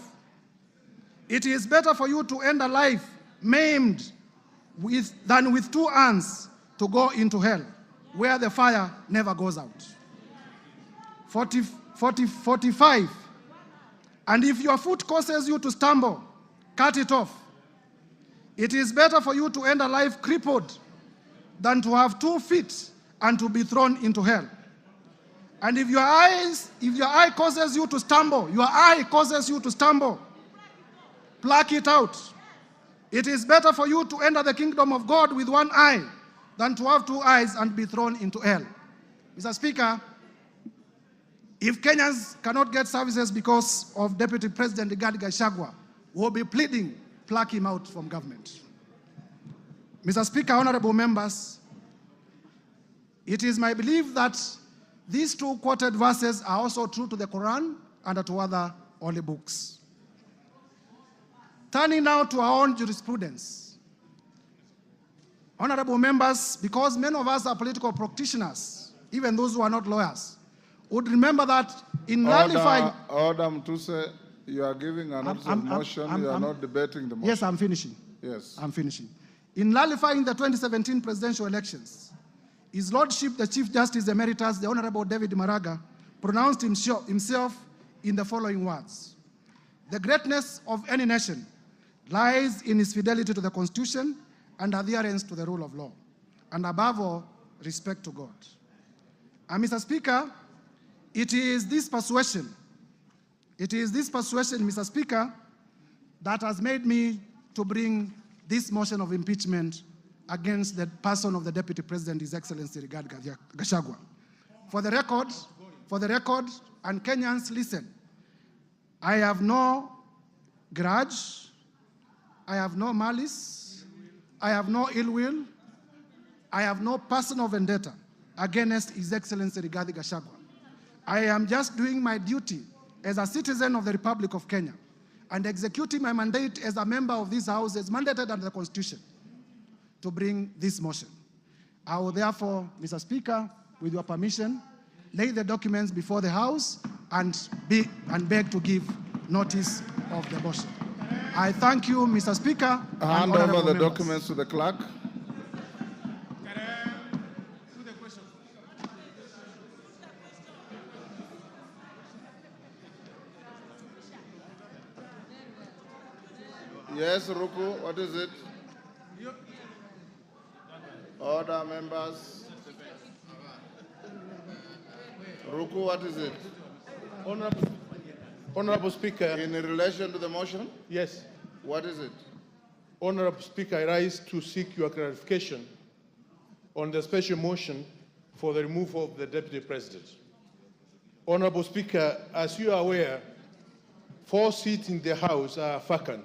It is better for you to end a life maimed than with two hands to go into hell, where the fire never goes out. 45, and if your foot causes you to stumble, cut it off. It is better for you to end a life crippled than to have 2 feet and to be thrown into hell. And if your eye causes you to stumble, pluck it out. It is better for you to enter the kingdom of God with 1 eye than to have 2 eyes and be thrown into hell. Mr. Speaker, if Kenyans cannot get services because of Deputy President Gachagua, we'll be pleading, pluck him out from government. Mr. Speaker, honorable members, it is my belief that these 2 quoted verses are also true to the Quran and to other holy books. Turning now to our own jurisprudence. Honorable members, because many of us are political practitioners, even those who are not lawyers, would remember that in nullifying... Order, Mtuse, you are giving an motion, you are not debating the motion. Yes, I'm finishing. Yes. I'm finishing. In nullifying the 2017 presidential elections, His Lordship, the Chief Justice Emeritus, the Honorable David Maraga, pronounced himself in the following words: the greatness of any nation lies in its fidelity to the Constitution and adherence to the rule of law, and above all, respect to God. And Mr. Speaker, it is this persuasion, Mr. Speaker, that has made me to bring this motion of impeachment against the person of the Deputy President, His Excellency Rigathi Gachagua. For the record, and Kenyans, listen, I have no grudge, I have no malice, I have no ill will, I have no personal vendetta against His Excellency Rigathi Gachagua. I am just doing my duty as a citizen of the Republic of Kenya and executing my mandate as a member of this House as mandated under the Constitution. to bring this motion. I will therefore, Mr. Speaker, with your permission, lay the documents before the House and beg to give notice of the motion. I thank you, Mr. Speaker. Hand over the documents to the clerk. Yes, Ruku, what is it? Order, members. Ruku, what is it? Honorable Speaker. In relation to the motion? Yes. What is it? Honorable Speaker, I rise to seek your clarification on the special motion for the removal of the Deputy President. Honorable Speaker, as you are aware, 4 seats in the House are vacant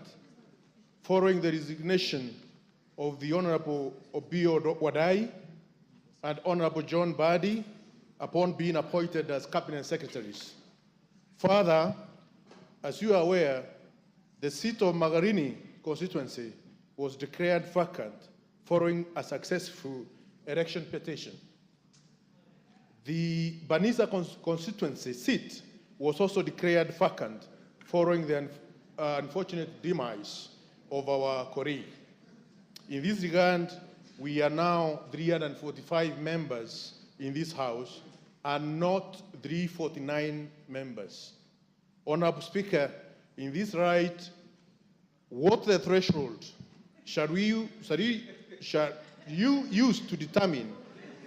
following the resignation of the Honorable Obio Wadai and Honorable John Badi upon being appointed as Cabinet Secretaries. Further, as you are aware, the seat of Magarini constituency was declared vacant following a successful election petition. The Banisa constituency seat was also declared vacant following the unfortunate demise of our colleague. In this regard, we are now 345 members in this House and not 349 members. Honorable Speaker, in this right, what the threshold shall you use to determine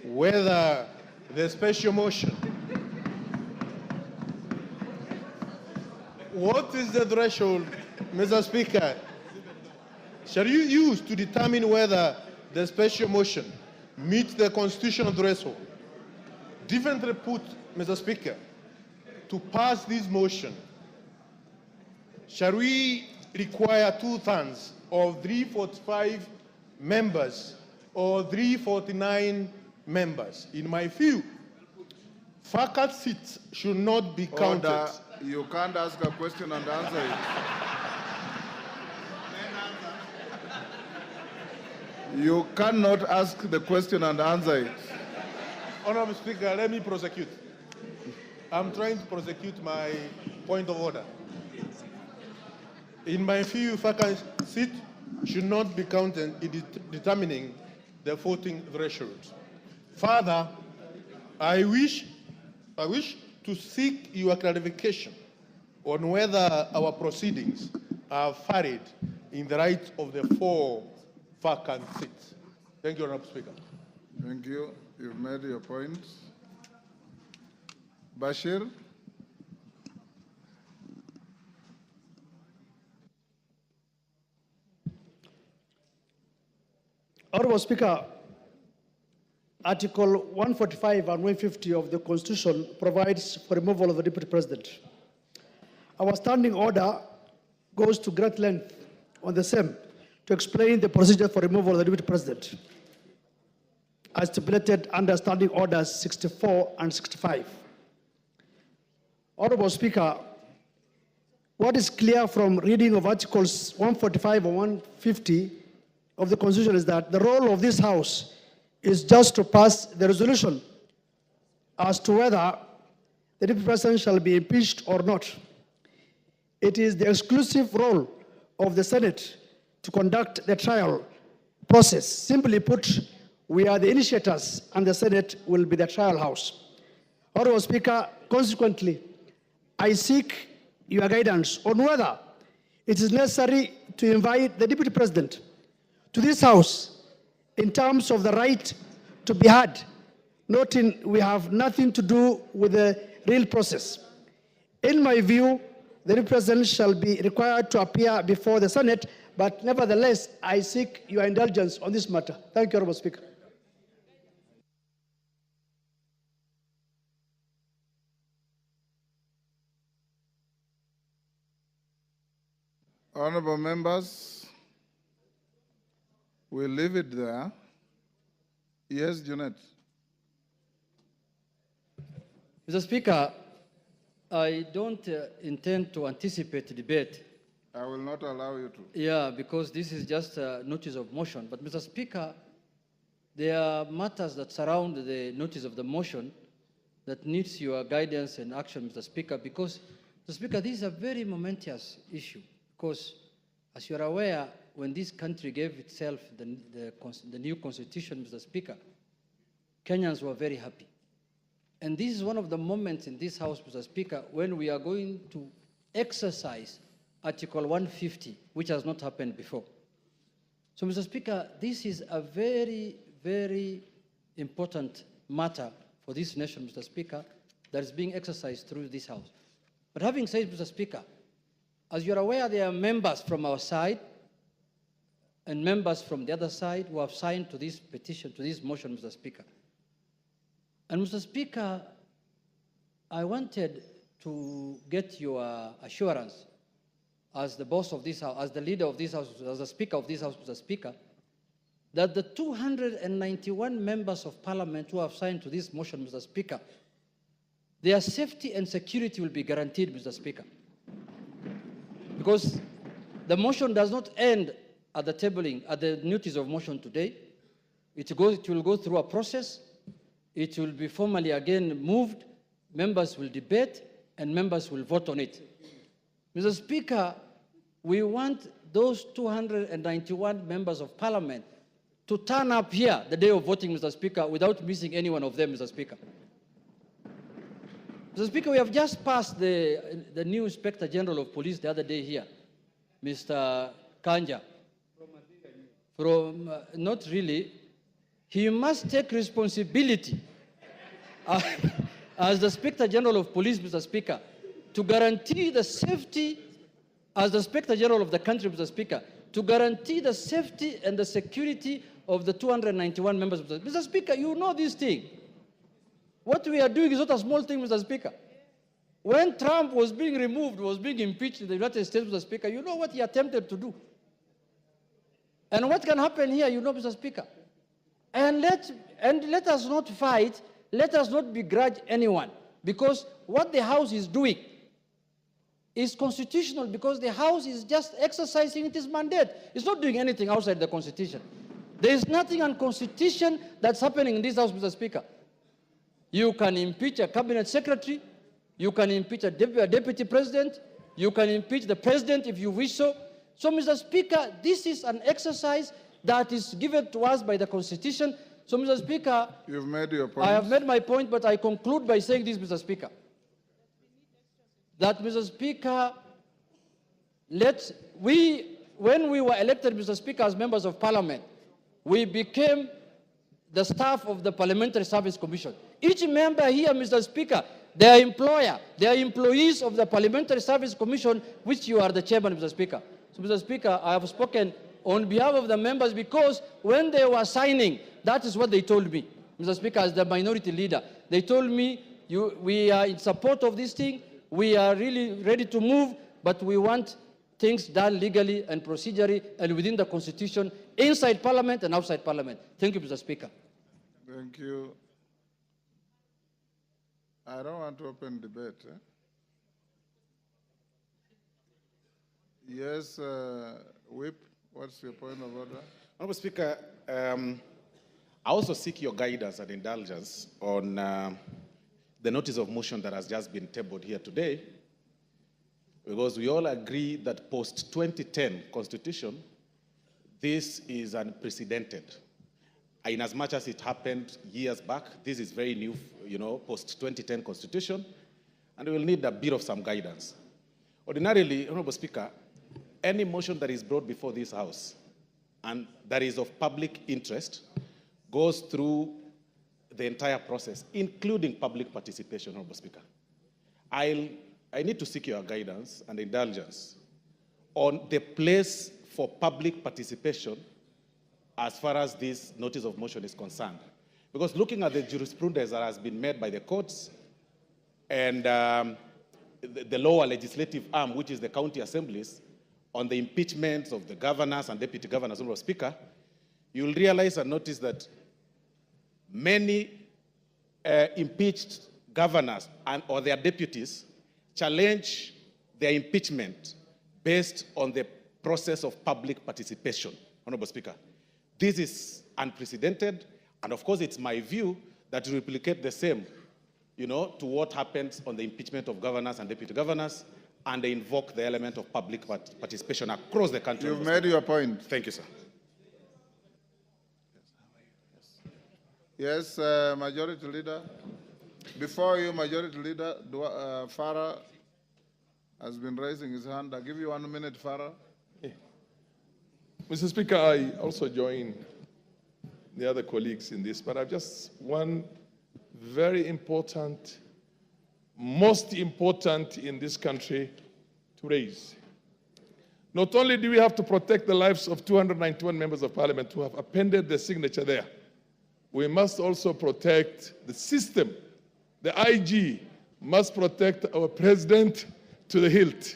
whether the special motion, what is the threshold, Mr. Speaker, shall you use to determine whether the special motion meets the constitutional threshold? Differently put, Mr. Speaker, to pass this motion, shall we require 2/3 of 345 members or 349 members? In my view, vacant seats should not be counted. Order. You can't ask a question and answer it. You cannot ask the question and answer it. Honorable Speaker, let me prosecute. I'm trying to prosecute my point of order. In my view, vacant seat should not be counted in determining the voting threshold. Further, I wish to seek your clarification on whether our proceedings are varied in the right of the 4 vacant seats. Thank you, Honorable Speaker. Thank you. You've made your point. Bashir? Honorable Speaker, Article 145 and 150 of the Constitution provides for removal of the Deputy President. Our standing order goes to great length on the same to explain the procedure for removal of the Deputy President, as stipulated under Standing Orders 64 and 65. Honorable Speaker, what is clear from reading of Articles 145 and 150 of the Constitution is that the role of this House is just to pass the resolution as to whether the Deputy President shall be impeached or not. It is the exclusive role of the Senate to conduct the trial process. Simply put, we are the initiators and the Senate will be the trial house. Honorable Speaker, consequently, I seek your guidance on whether it is necessary to invite the Deputy President to this House in terms of the right to be heard, noting we have nothing to do with the real process. In my view, the Deputy President shall be required to appear before the Senate, but nevertheless, I seek your indulgence on this matter. Thank you, Honorable Speaker. Honorable members, we'll leave it there. Yes, Junet. Mr. Speaker, I don't intend to anticipate the debate I will not allow you to. Yeah, because this is just a notice of motion. But, Mr. Speaker, there are matters that surround the notice of the motion that needs your guidance and action, Mr. Speaker, because, Mr. Speaker, this is a very momentous issue. Because, as you are aware, when this country gave itself the new constitution, Mr. Speaker, Kenyans were very happy. And this is one of the moments in this House, Mr. Speaker, when we are going to exercise Article 150, which has not happened before. So, Mr. Speaker, this is a very, very important matter for this nation, Mr. Speaker, that is being exercised through this House. But having said, Mr. Speaker, as you're aware, there are members from our side and members from the other side who have signed to this petition, to this motion, Mr. Speaker. And, Mr. Speaker, I wanted to get your assurance as the boss of this House, as the leader of this House, as the Speaker of this House, Mr. Speaker, that the 291 members of Parliament who have signed to this motion, Mr. Speaker, their safety and security will be guaranteed, Mr. Speaker. Because the motion does not end at the tabling, at the notice of motion today. It will go through a process. It will be formally again moved. Members will debate, and members will vote on it. Mr. Speaker, we want those 291 members of Parliament to turn up here the day of voting, Mr. Speaker, without missing any one of them, Mr. Speaker. Mr. Speaker, we have just passed the new Inspector General of Police the other day here, Mr. Kanja. Not really. He must take responsibility as the Inspector General of Police, Mr. Speaker, to guarantee the safety, as the Inspector General of the country, Mr. Speaker, to guarantee the safety and the security of the 291 members. Mr. Speaker, you know this thing. What we are doing is not a small thing, Mr. Speaker. When Trump was being removed, was being impeached in the United States, Mr. Speaker, you know what he attempted to do. And what can happen here, you know, Mr. Speaker. And let us not fight, let us not begrudge anyone, because what the House is doing is constitutional, because the House is just exercising its mandate. It's not doing anything outside the Constitution. There is nothing unconstitutional that's happening in this House, Mr. Speaker. You can impeach a cabinet secretary, you can impeach a deputy president, you can impeach the president if you wish so. So, Mr. Speaker, this is an exercise that is given to us by the Constitution. So, Mr. Speaker, you've made your point. I have made my point, but I conclude by saying this, Mr. Speaker, that, Mr. Speaker, when we were elected, Mr. Speaker, as members of Parliament, we became the staff of the Parliamentary Service Commission. Each member here, Mr. Speaker, their employer, they are employees of the Parliamentary Service Commission, which you are the chairman, Mr. Speaker. So, Mr. Speaker, I have spoken on behalf of the members because when they were signing, that is what they told me, Mr. Speaker, as the minority leader. They told me, we are in support of this thing, we are really ready to move, but we want things done legally and procedurally and within the Constitution, inside Parliament and outside Parliament. Thank you, Mr. Speaker. Thank you. I don't want to open debate. Yes, Whip, what's your point of order? Honourable Speaker, I also seek your guidance and indulgence on the notice of motion that has just been tabled here today, because we all agree that post-2010 Constitution, this is unprecedented. In as much as it happened years back, this is very new, post-2010 Constitution, and we will need a bit of some guidance. Ordinarily, Honourable Speaker, any motion that is brought before this House and that is of public interest goes through the entire process, including public participation, Honourable Speaker. I need to seek your guidance and indulgence on the place for public participation as far as this notice of motion is concerned. Because looking at the jurisprudence that has been made by the courts and the lower legislative arm, which is the county assemblies, on the impeachments of the governors and deputy governors, Honourable Speaker, you'll realize and notice that many impeached governors or their deputies challenge their impeachment based on the process of public participation. Honorable Speaker, this is unprecedented, and of course it's my view that to replicate the same, to what happens on the impeachment of governors and deputy governors, and they invoke the element of public participation across the country. You've made your point. Thank you, sir. Yes, Majority Leader. Before you, Majority Leader, Farah has been raising his hand. I'll give you 1 minute, Farah. Mr. Speaker, I also join the other colleagues in this, but I've just one very important, most important in this country to raise. Not only do we have to protect the lives of 291 members of parliament who have appended their signature there, we must also protect the system. The IG must protect our president to the hilt.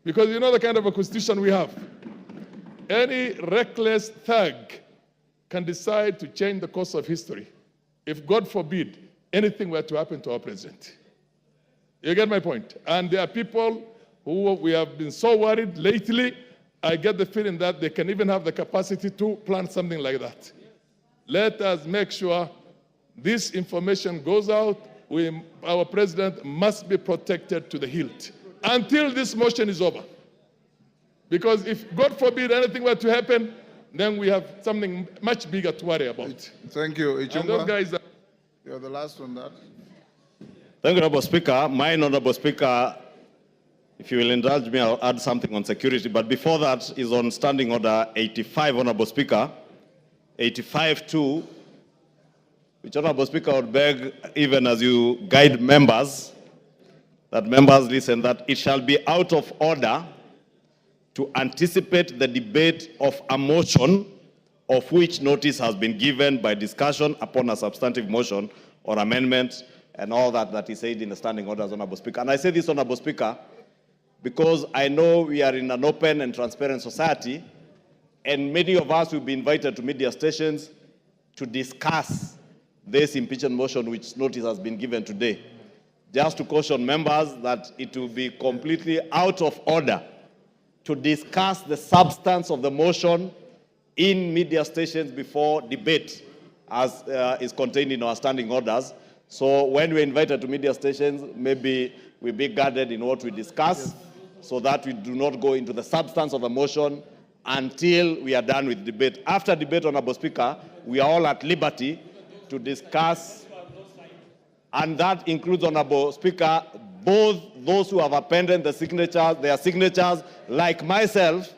Because you know the kind of a constitution we have. Any reckless thug can decide to change the course of history if, God forbid, anything were to happen to our president. You get my point? And there are people who we have been so worried lately, I get the feeling that they can even have the capacity to plan something like that. Let us make sure this information goes out. Our president must be protected to the hilt until this motion is over. Because if, God forbid, anything were to happen, then we have something much bigger to worry about. Thank you. And those guys are... You're the last on that. Thank you, Honorable Speaker. Mine, Honorable Speaker, if you will indulge me, I'll add something on security. But before that is on Standing Order 85, Honorable Speaker. 85-2, which, Honorable Speaker, would beg, even as you guide members, that members listen, that it shall be out of order to anticipate the debate of a motion of which notice has been given by discussion upon a substantive motion or amendment and all that is said in the standing orders, Honorable Speaker. And I say this, Honorable Speaker, because I know we are in an open and transparent society, and many of us will be invited to media stations to discuss this impeachment motion which notice has been given today. Just to caution members that it will be completely out of order to discuss the substance of the motion in media stations before debate, as is contained in our standing orders. So when we're invited to media stations, maybe we be guarded in what we discuss, so that we do not go into the substance of the motion until we are done with debate. After debate, Honorable Speaker, we are all at liberty to discuss, and that includes, Honorable Speaker, both those who have appended their signatures, like myself,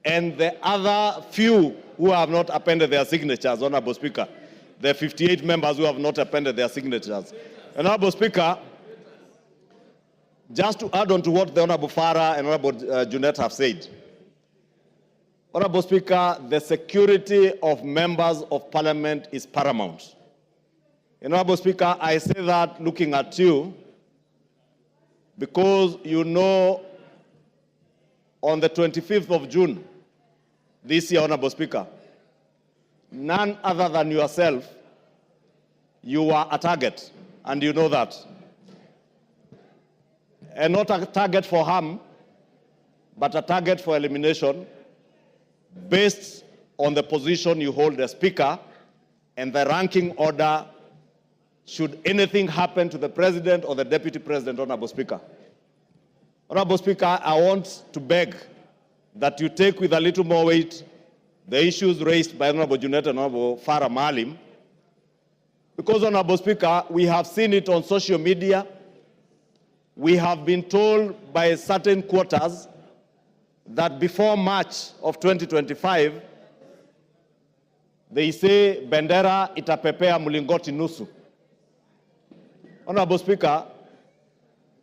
and the other few who have not appended their signatures, Honorable Speaker. The 58 members who have not appended their signatures. Honorable Speaker, just to add on to what the Honorable Farah and Honorable Junet have said, Honorable Speaker, the security of members of Parliament is paramount. Honorable Speaker, I say that looking at you, because you know on the 25th of June this year, Honorable Speaker, none other than yourself, you were a target, and you know that. And not a target for harm, but a target for elimination based on the position you hold as Speaker and the ranking order should anything happen to the President or the Deputy President, Honorable Speaker. Honorable Speaker, I want to beg that you take with a little more weight the issues raised by Honorable Junet and Honorable Farah Maalim, because, Honorable Speaker, we have seen it on social media. We have been told by certain quarters that before March of 2025, they say bendera itapepea mlingoti nusu. Honorable Speaker,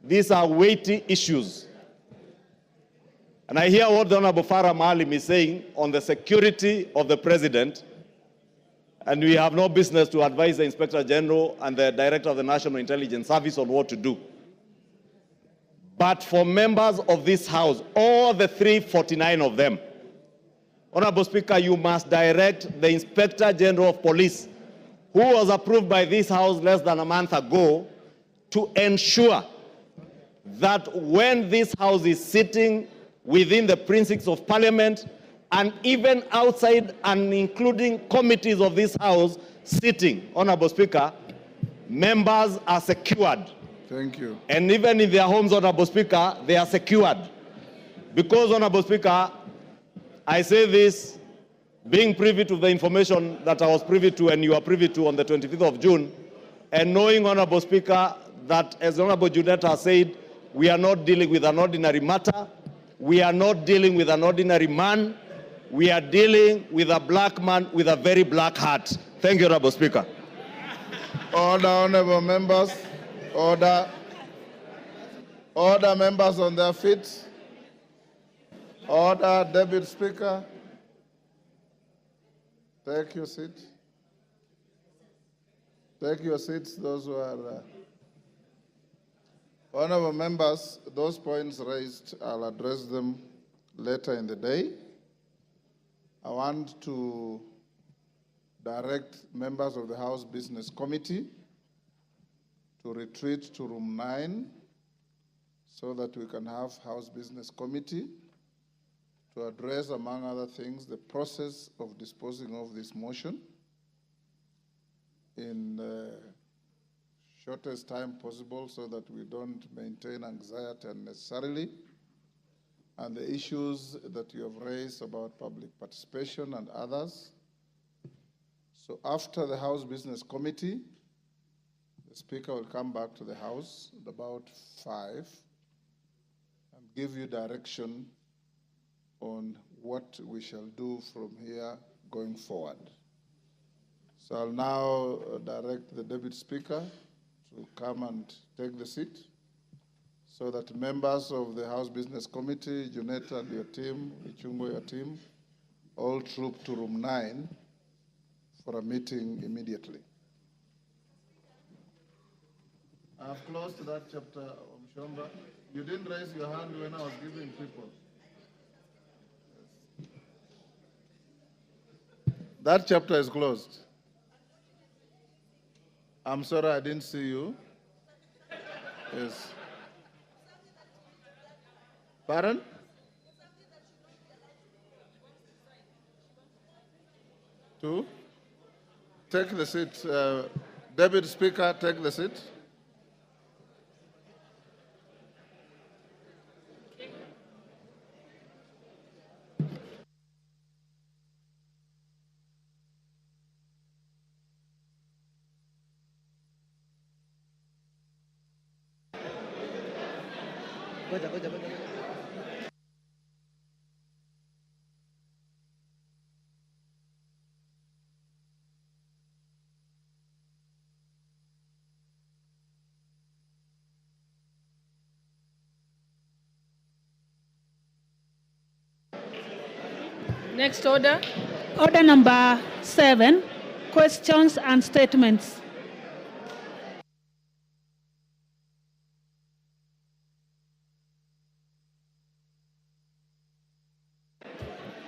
these are weighty issues. And I hear what the Honorable Farah Maalim is saying on the security of the President, and we have no business to advise the Inspector General and the Director of the National Intelligence Service on what to do. But for members of this House, all the 349 of them, Honorable Speaker, you must direct the Inspector General of Police, who was approved by this House less than a month ago, to ensure that when this House is sitting within the precincts of Parliament, and even outside and including committees of this House sitting, Honorable Speaker, members are secured. Thank you. And even in their homes, Honorable Speaker, they are secured. Because, Honorable Speaker, I say this, being privy to the information that I was privy to and you are privy to on the 25th of June, and knowing, Honorable Speaker, that as Honorable Junetta has said, we are not dealing with an ordinary matter, we are not dealing with an ordinary man, we are dealing with a black man with a very black heart. Thank you, Honorable Speaker. Order, honorable members. Order. Order, members on their feet. Order, Deputy Speaker. Take your seat. Take your seats, those who are... Honorable members, those points raised, I'll address them later in the day. I want to direct members of the House Business Committee to retreat to room 9 so that we can have House Business Committee to address, among other things, the process of disposing of this motion in the shortest time possible so that we don't maintain anxiety unnecessarily, and the issues that you have raised about public participation and others. So after the House Business Committee, the Speaker will come back to the House at about 5 and give you direction on what we shall do from here going forward. So I'll now direct the Deputy Speaker to come and take the seat so that members of the House Business Committee, Junetta and your team, Ichungo, your team, all troop to room 9 for a meeting immediately. I've closed that chapter, Mshomba. You didn't raise your hand when I was giving people. That chapter is closed. I'm sorry I didn't see you. Yes. Pardon? Two? Take the seat. Deputy Speaker, take the seat. Next order. Order number 7, questions and statements.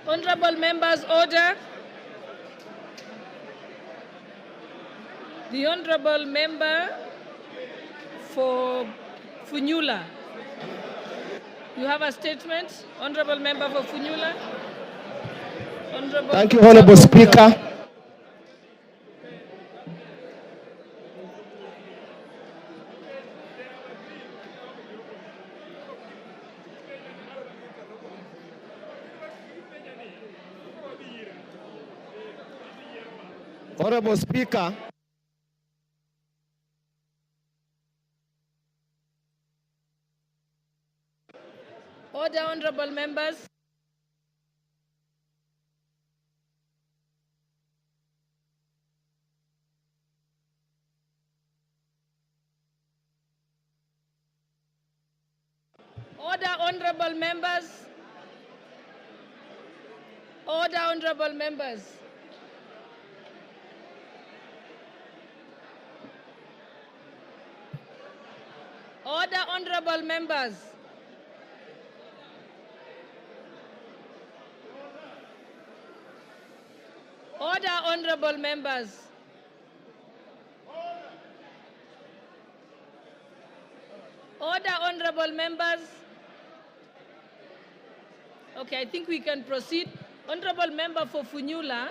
Honorable members, order. The Honorable Member for Funyula. You have a statement, Honorable Member for Funyula. Honorable Thank you, Honorable Speaker. Honorable Speaker, Order, honorable members. Order, honorable members. Order, honorable members. Order, honorable members. Order, honorable members. Order, honorable members. Okay, I think we can proceed. Honorable Member for Funyula,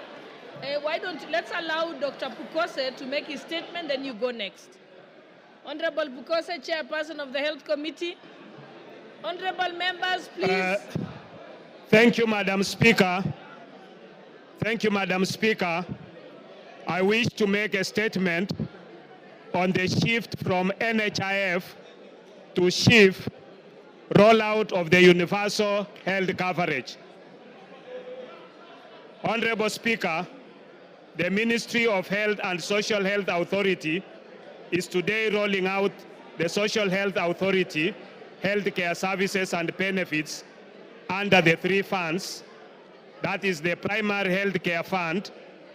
let's allow Dr. Pukose to make his statement, then you go next. Honorable Pukose, Chairperson of the Health Committee. Honorable members, please. Thank you, Madam Speaker. Thank you, Madam Speaker. I wish to make a statement on the shift from NHIF to SHIF rollout of the universal health coverage. Honorable Speaker, the Ministry of Health and Social Health Authority is today rolling out the Social Health Authority healthcare services and benefits under the three funds. That is the Primary Healthcare Fund,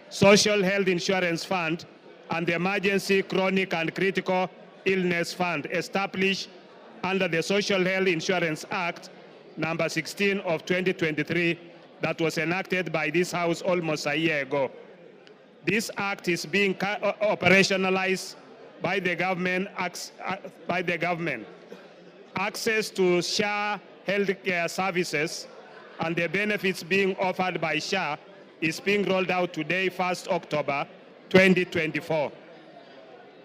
Social Health Insurance Fund, and the Emergency Chronic and Critical Illness Fund established under the Social Health Insurance Act number 16 of 2023 that was enacted by this House almost a year ago. This act is being operationalized by the government. Access to SHA healthcare services and the benefits being offered by SHA is being rolled out today, 1st October 2024.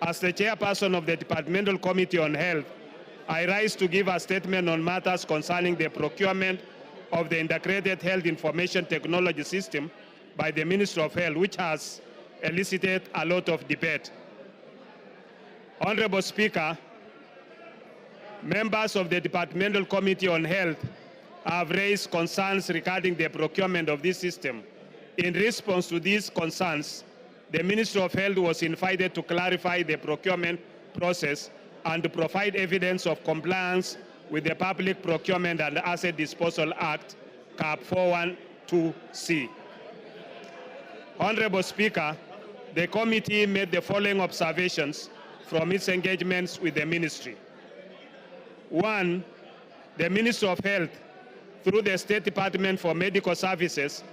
As the chairperson of the Departmental Committee on Health, I rise to give a statement on matters concerning the procurement of the Integrated Health Information Technology System by the Ministry of Health, which has elicited a lot of debate. Honorable Speaker, members of the Departmental Committee on Health have raised concerns regarding the procurement of this system. In response to these concerns, the Ministry of Health was invited to clarify the procurement process and to provide evidence of compliance with the Public Procurement and Asset Disposal Act, CAP 412C. Honorable Speaker, the committee made the following observations from its engagements with the ministry. One, the Ministry of Health, through the State Department for Medical Services,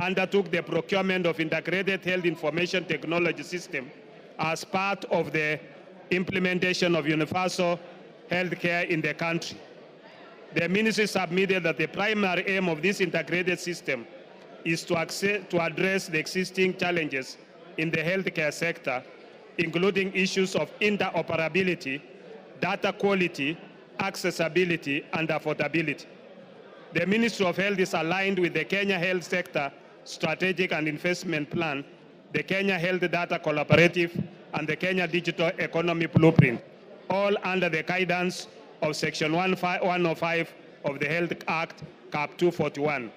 undertook the procurement of Integrated Health Information Technology System as part of the implementation of universal health care in the country. The ministry submitted that the primary aim of this integrated system is to address the existing challenges in the healthcare sector, including issues of interoperability, data quality, accessibility, and affordability. The Ministry of Health is aligned with the Kenya Health Sector Strategic and Investment Plan, the Kenya Health Data Collaborative, and the Kenya Digital Economy Blueprint, all under the guidance of Section 105 of the Health Act, CAP 241.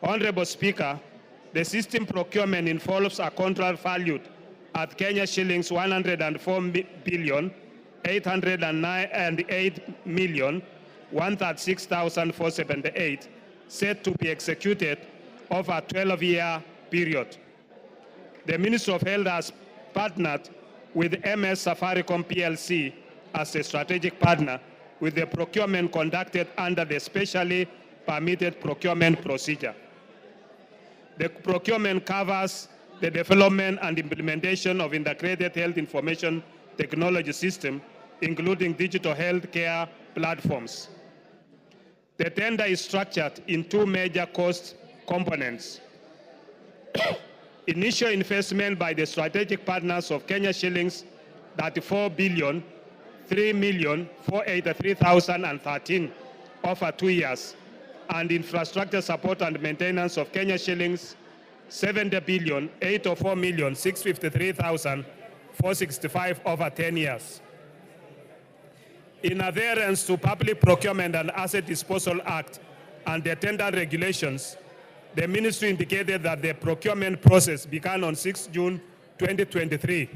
Honorable Speaker, the system procurement involves a contract valued at Kenya shillings 104,808,136,478, set to be executed over a 12-year period. The Ministry of Health has partnered with MS Safaricom PLC as a strategic partner with the procurement conducted under the specially permitted procurement procedure. The procurement covers the development and implementation of integrated health information technology system, including digital healthcare platforms. The tender is structured in two major cost components. Initial investment by the strategic partners of Kenya shillings 34,003,483,013 over 2 years, and infrastructure support and maintenance of Kenya shillings 70,804,653,465 over 10 years. In adherence to Public Procurement and Asset Disposal Act and the tender regulations, the ministry indicated that the procurement process began on 6 June 2023,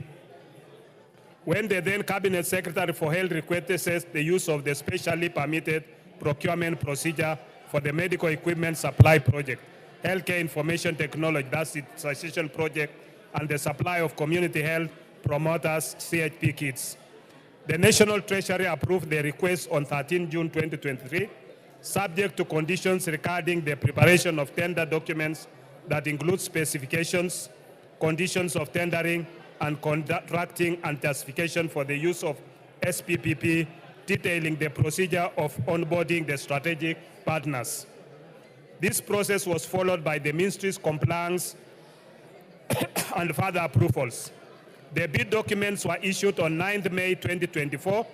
when the then Cabinet Secretary for Health requested the use of the specially permitted procurement procedure for the medical equipment supply project, healthcare information technology, that's the transition project, and the supply of community health promoters, CHP kits. The National Treasury approved the request on 13 June 2023, subject to conditions regarding the preparation of tender documents that include specifications, conditions of tendering, and contracting and justification for the use of SPPP, detailing the procedure of onboarding the strategic partners. This process was followed by the ministry's compliance and further approvals. The bid documents were issued on 9th May 2024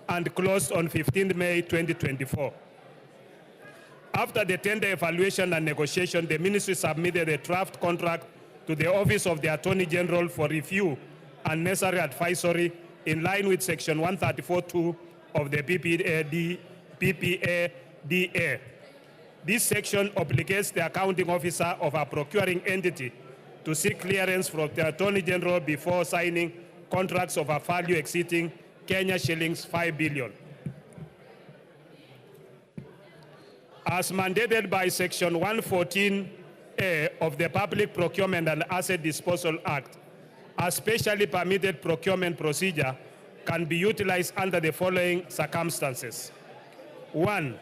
and closed on 15th May 2024. After the tender evaluation and negotiation, the ministry submitted a draft contract to the Office of the Attorney General for review and necessary advisory in line with Section 134(2) of the PPADA. This section obligates the accounting officer of a procuring entity to seek clearance from the Attorney General before signing contracts of a value exceeding Kenya shillings 5 billion. As mandated by Section 114A of the Public Procurement and Asset Disposal Act, a specially permitted procurement procedure can be utilized under the following circumstances. 1,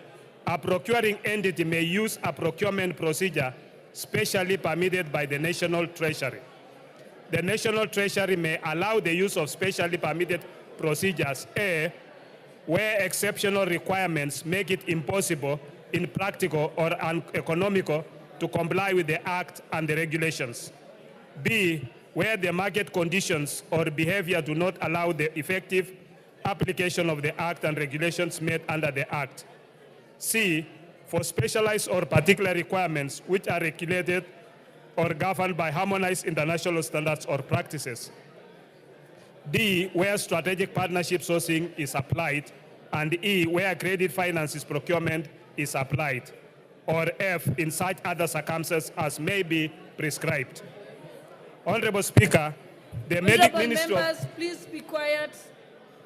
a procuring entity may use a procurement procedure specially permitted by the National Treasury. The National Treasury may allow the use of specially permitted procedures, A, where exceptional requirements make it impossible, impractical, or uneconomical to comply with the Act and the regulations. B, where the market conditions or behavior do not allow the effective application of the Act and regulations made under the Act. C, for specialized or particular requirements which are regulated or governed by harmonized international standards or practices. D, where strategic partnership sourcing is applied, and E, where credit finances procurement is applied, or F, in such other circumstances as may be prescribed. Honorable Speaker, the Ministry members, please be quiet.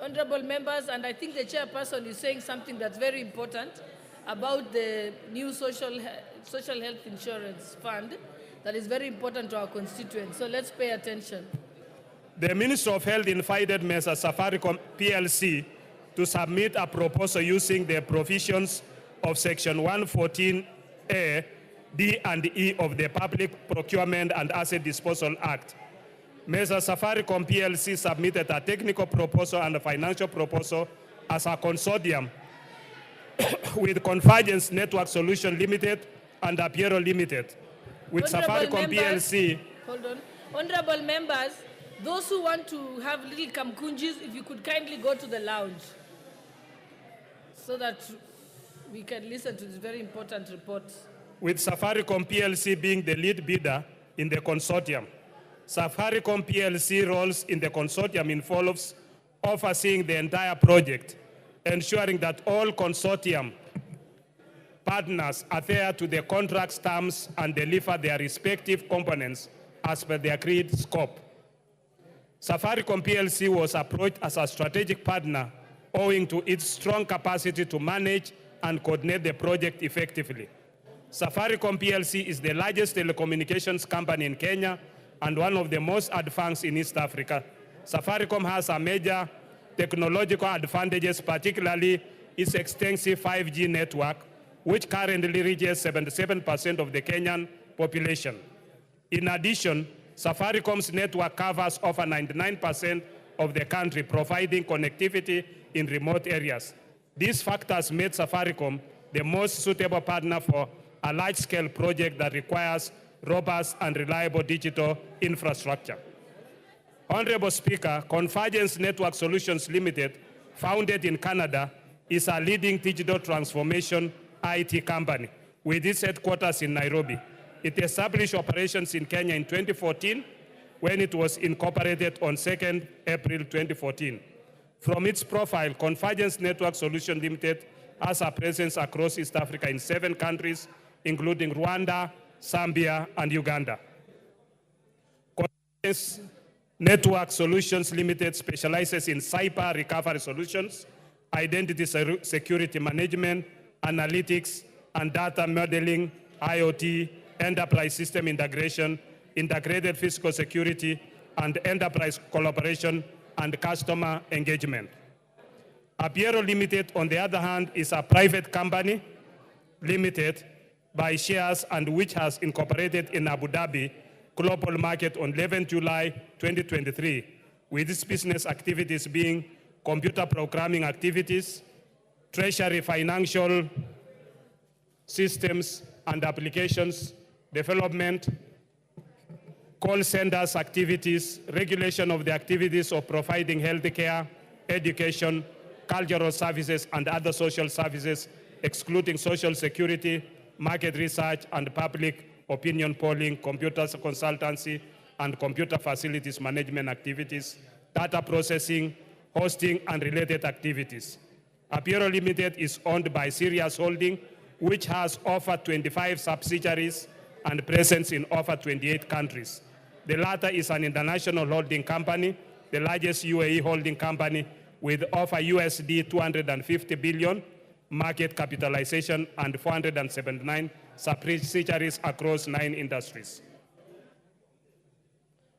Honorable members, and I think the chairperson is saying something that's very important about the new social health insurance fund that is very important to our constituents. So let's pay attention. The Minister of Health invited Mesa Safaricom PLC to submit a proposal using the provisions of Section 114A, D and E of the Public Procurement and Asset Disposal Act. Mesa Safaricom PLC submitted a technical proposal and a financial proposal as a consortium with Convergence Network Solution Limited and Apiero Limited. With Safaricom PLC. Hold on. Honorable members, those who want to have little kamkunjis, if you could kindly go to the lounge so that we can listen to this very important report. With Safaricom PLC being the lead bidder in the consortium. Safaricom PLC roles in the consortium involves overseeing the entire project, ensuring that all consortium partners adhere to the contract's terms and deliver their respective components as per the agreed scope. Safaricom PLC was approached as a strategic partner owing to its strong capacity to manage and coordinate the project effectively. Safaricom PLC is the largest telecommunications company in Kenya and one of the most advanced in East Africa. Safaricom has a major technological advantages, particularly its extensive 5G network, which currently reaches 77% of the Kenyan population. In addition, Safaricom's network covers over 99% of the country, providing connectivity in remote areas. These factors made Safaricom the most suitable partner for a large-scale project that requires robust and reliable digital infrastructure. Honorable Speaker, Convergence Network Solutions Limited, founded in Canada, is a leading digital transformation IT company with its headquarters in Nairobi. It established operations in Kenya in 2014 when it was incorporated on 2nd April 2014. From its profile, Convergence Network Solutions Limited has a presence across East Africa in 7 countries, including Rwanda, Zambia, and Uganda. Convergence Network Solutions Limited specializes in cyber recovery solutions, identity security management, analytics, and data modeling, IoT, enterprise system integration, integrated physical security, and enterprise collaboration and customer engagement. Apiero Limited, on the other hand, is a private company limited by shares and which has incorporated in Abu Dhabi global market on 11 July 2023, with its business activities being computer programming activities, treasury financial systems, and applications development, call centers activities, regulation of the activities of providing health care, education, cultural services, and other social services, excluding social security, market research, and public opinion polling, computer consultancy, and computer facilities management activities, data processing, hosting, and related activities. Apero Limited is owned by Sirius Holding, which has over 25 subsidiaries and presence in over 28 countries. The latter is an international holding company, the largest UAE holding company with over USD 250 billion market capitalization and 479 subsidiaries across 9 industries.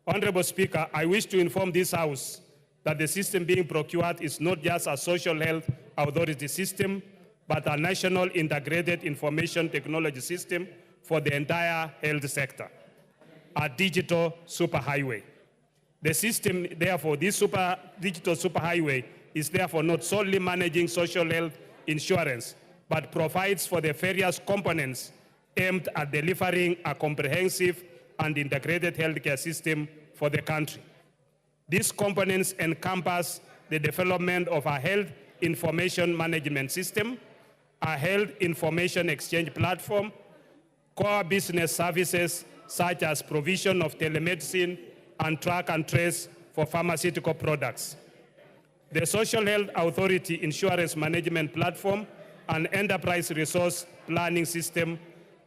Honorable Speaker, I wish to inform this House that the system being procured is not just a social health authority system, but a national integrated information technology system for the entire health sector, a digital superhighway. The system, therefore, this digital superhighway is therefore not solely managing social health insurance, but provides for the various components aimed at delivering a comprehensive and integrated healthcare system for the country. These components encompass the development of a health information management system, a health information exchange platform, core business services such as provision of telemedicine and track and trace for pharmaceutical products, the Social Health Authority Insurance Management Platform, an enterprise resource planning system,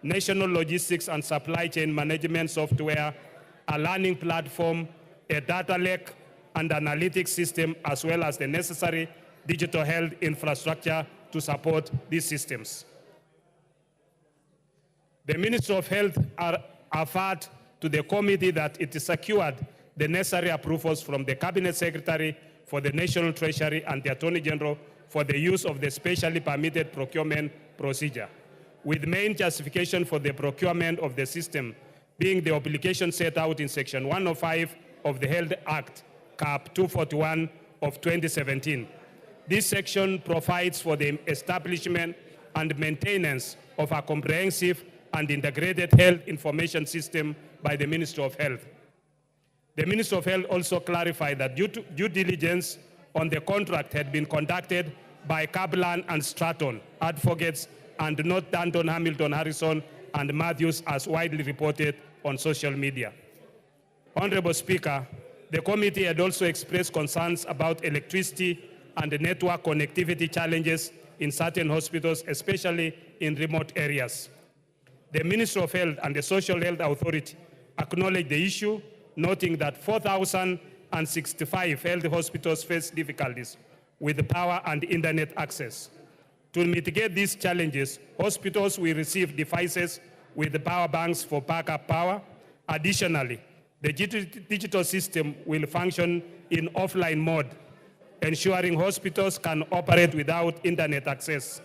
national logistics and supply chain management software, a learning platform, a data lake, and analytics system, as well as the necessary digital health infrastructure to support these systems. The Ministry of Health averred to the committee that it secured the necessary approvals from the Cabinet Secretary for the National Treasury and the Attorney General for the use of the specially permitted procurement procedure, with main justification for the procurement of the system being the obligation set out in Section 105 of the Health Act, Cap 241 of 2017. This section provides for the establishment and maintenance of a comprehensive and integrated health information system by the Ministry of Health. The Ministry of Health also clarified that due diligence on the contract had been conducted by Kaplan and Stratton advocates and not Danton, Hamilton, Harrison, and Matthews as widely reported on social media. Honorable Speaker, the committee had also expressed concerns about electricity and network connectivity challenges in certain hospitals, especially in remote areas. The Ministry of Health and the Social Health Authority acknowledged the issue, noting that 4,065 health hospitals face difficulties with power and internet access. To mitigate these challenges, hospitals will receive devices with power banks for backup power. Additionally, the digital system will function in offline mode, ensuring hospitals can operate without internet access.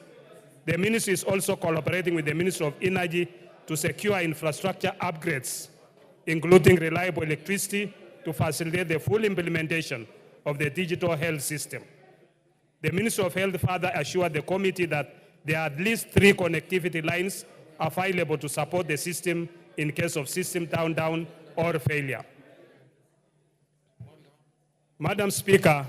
The ministry is also collaborating with the Ministry of Energy to secure infrastructure upgrades, including reliable electricity, to facilitate the full implementation of the digital health system. The Ministry of Health further assured the committee that there are at least 3 connectivity lines available to support the system in case of system down or failure. Madam Speaker,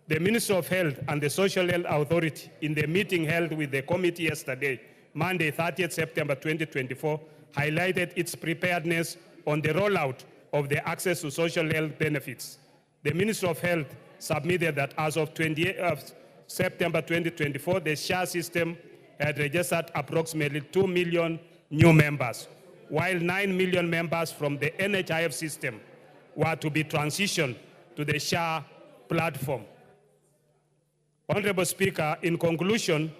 the Ministry of Health and the Social Health Authority, in the meeting held with the committee yesterday, Monday, 30th September 2024, highlighted its preparedness on the rollout of the access to social health benefits. The Ministry of Health submitted that as of 28th September 2024, the SHA system had registered approximately 2 million new members, while 9 million members from the NHIF system were to be transitioned to the SHA platform. Honorable Speaker, in conclusion,